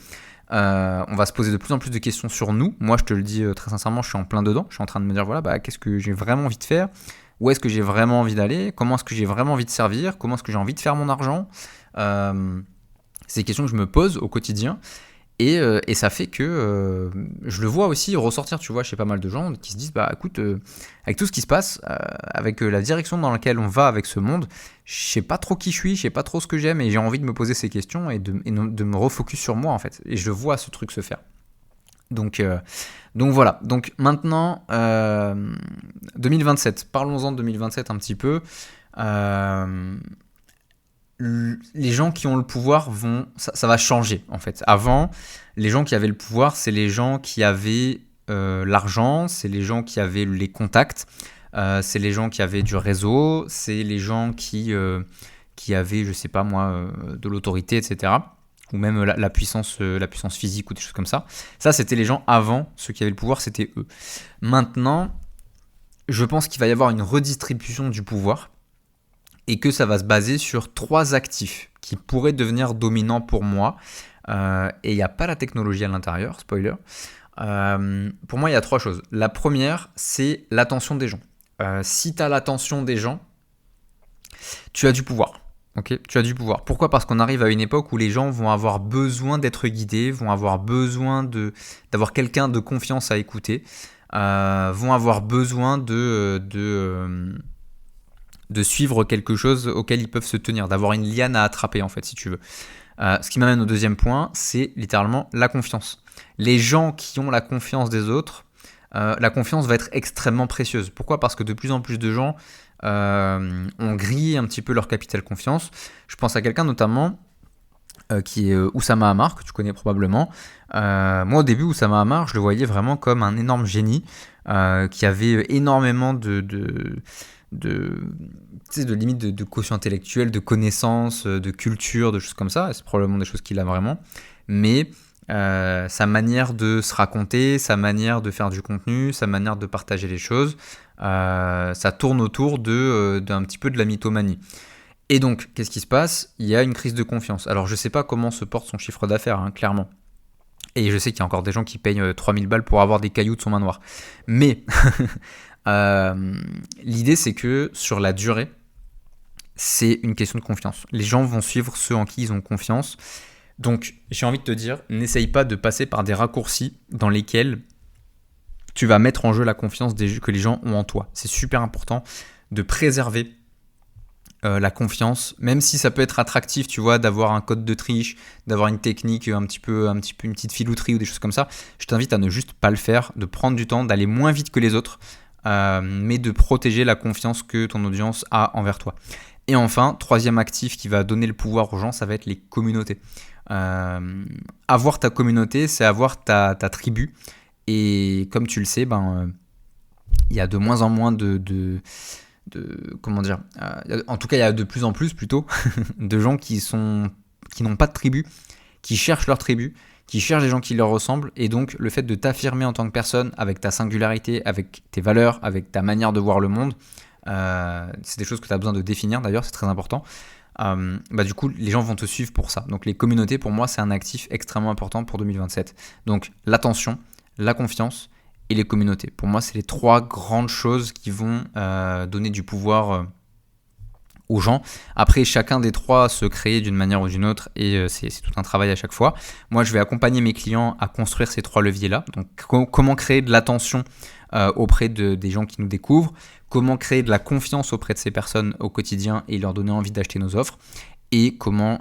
On va se poser de plus en plus de questions sur nous. Moi je te le dis très sincèrement, je suis en plein dedans, je suis en train de me dire voilà, bah, qu'est-ce que j'ai vraiment envie de faire, où est-ce que j'ai vraiment envie d'aller, comment est-ce que j'ai vraiment envie de servir, comment est-ce que j'ai envie de faire mon argent. C'est des questions que je me pose au quotidien. Et ça fait que je le vois aussi ressortir, tu vois, chez pas mal de gens qui se disent, bah écoute, avec tout ce qui se passe, avec la direction dans laquelle on va avec ce monde, je sais pas trop qui je suis, je sais pas trop ce que j'aime, et j'ai envie de me poser ces questions et de me refocus sur moi en fait. Et je vois ce truc se faire. Donc voilà, donc maintenant, 2027, parlons-en de 2027 un petit peu. Les gens qui ont le pouvoir ça va changer en fait. Avant, les gens qui avaient le pouvoir, c'est les gens qui avaient l'argent, c'est les gens qui avaient les contacts, c'est les gens qui avaient du réseau, c'est les gens qui avaient, je sais pas moi, de l'autorité, etc. Ou même la puissance physique ou des choses comme ça. Ça, c'était les gens avant, ceux qui avaient le pouvoir, c'était eux. Maintenant, je pense qu'il va y avoir une redistribution du pouvoir, et que ça va se baser sur 3 actifs qui pourraient devenir dominants pour moi. Et il n'y a pas la technologie à l'intérieur, spoiler. Pour moi, il y a 3 choses. La première, c'est l'attention des gens. Si tu as l'attention des gens, tu as du pouvoir. Okay, tu as du pouvoir. Pourquoi ? Parce qu'on arrive à une époque où les gens vont avoir besoin d'être guidés, vont avoir besoin d'avoir quelqu'un de confiance à écouter, vont avoir besoin de suivre quelque chose auquel ils peuvent se tenir, d'avoir une liane à attraper en fait, si tu veux. Ce qui m'amène au deuxième point, c'est littéralement la confiance. Les gens qui ont la confiance des autres, la confiance va être extrêmement précieuse. Pourquoi ? Parce que de plus en plus de gens ont grillé un petit peu leur capital confiance. Je pense à quelqu'un notamment qui est Oussama Ammar, que tu connais probablement. Moi au début, Oussama Ammar, je le voyais vraiment comme un énorme génie qui avait énormément de limite de quotient intellectuel, de connaissances, de culture, de choses comme ça. C'est probablement des choses qu'il a vraiment. Mais sa manière de se raconter, sa manière de faire du contenu, sa manière de partager les choses, ça tourne autour d'un petit peu de la mythomanie. Et donc, qu'est-ce qui se passe ? Il y a une crise de confiance. Alors, je ne sais pas comment se porte son chiffre d'affaires, hein, clairement. Et je sais qu'il y a encore des gens qui payent 3000 balles pour avoir des cailloux de son manoir. Mais l'idée, c'est que sur la durée, c'est une question de confiance. Les gens vont suivre ceux en qui ils ont confiance. Donc, j'ai envie de te dire, n'essaye pas de passer par des raccourcis dans lesquels tu vas mettre en jeu la confiance que les gens ont en toi. C'est super important de préserver la confiance, même si ça peut être attractif, tu vois, d'avoir un code de triche, d'avoir une technique un petit peu une petite filouterie ou des choses comme ça. Je t'invite à ne juste pas le faire, de prendre du temps, d'aller moins vite que les autres, mais de protéger la confiance que ton audience a envers toi. Et enfin, troisième actif qui va donner le pouvoir aux gens, ça va être les communautés. Avoir ta communauté, c'est avoir ta tribu. Et comme tu le sais, il y a de moins en moins comment dire, en tout cas il y a de plus en plus plutôt de gens qui n'ont pas de tribu, qui cherchent leur tribu, qui cherchent des gens qui leur ressemblent. Et donc, le fait de t'affirmer en tant que personne, avec ta singularité, avec tes valeurs, avec ta manière de voir le monde, c'est des choses que tu as besoin de définir d'ailleurs, c'est très important. Du coup, les gens vont te suivre pour ça. Donc, les communautés, pour moi, c'est un actif extrêmement important pour 2027. Donc, l'attention, la confiance et les communautés. Pour moi, c'est les 3 grandes choses qui vont donner du pouvoir aux gens. Après, chacun des 3 se crée d'une manière ou d'une autre et c'est tout un travail à chaque fois. Moi, je vais accompagner mes clients à construire ces 3 leviers-là. Donc, comment créer de l'attention auprès des gens qui nous découvrent, comment créer de la confiance auprès de ces personnes au quotidien et leur donner envie d'acheter nos offres, et comment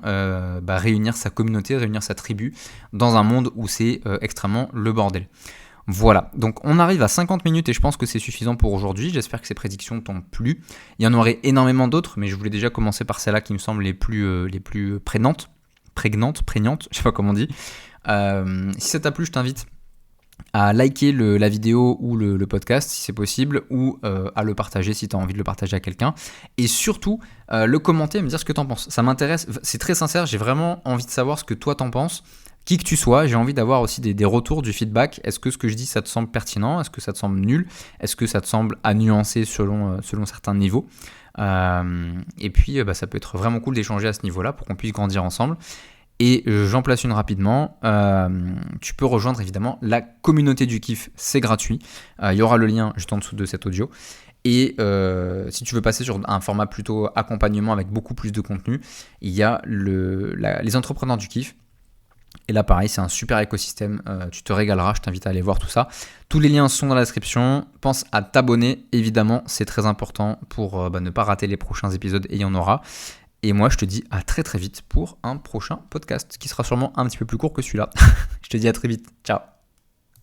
réunir sa communauté, réunir sa tribu dans un monde où c'est extrêmement le bordel. Voilà, donc on arrive à 50 minutes et je pense que c'est suffisant pour aujourd'hui. J'espère que ces prédictions t'ont plu. Il y en aurait énormément d'autres, mais je voulais déjà commencer par celles-là qui me semblent les plus prégnantes, je sais pas comment on dit. Si ça t'a plu, je t'invite à liker la vidéo ou le podcast si c'est possible, ou à le partager si tu as envie de le partager à quelqu'un, et surtout le commenter et me dire ce que tu en penses. Ça m'intéresse, c'est très sincère, j'ai vraiment envie de savoir ce que toi t'en penses, qui que tu sois. J'ai envie d'avoir aussi des retours, du feedback. Est-ce que ce que je dis ça te semble pertinent? Est-ce que ça te semble nul? Est-ce que ça te semble à nuancer selon certains niveaux? Et puis ça peut être vraiment cool d'échanger à ce niveau-là pour qu'on puisse grandir ensemble. Et j'en place une rapidement, tu peux rejoindre évidemment la communauté du kiff, c'est gratuit, il y aura le lien juste en dessous de cet audio. Et si tu veux passer sur un format plutôt accompagnement avec beaucoup plus de contenu, il y a les entrepreneurs du kiff. Et là pareil, c'est un super écosystème, tu te régaleras, je t'invite à aller voir tout ça. Tous les liens sont dans la description, pense à t'abonner évidemment, c'est très important pour ne pas rater les prochains épisodes, et il y en aura. Et moi, je te dis à très très vite pour un prochain podcast qui sera sûrement un petit peu plus court que celui-là. Je te dis à très vite. Ciao.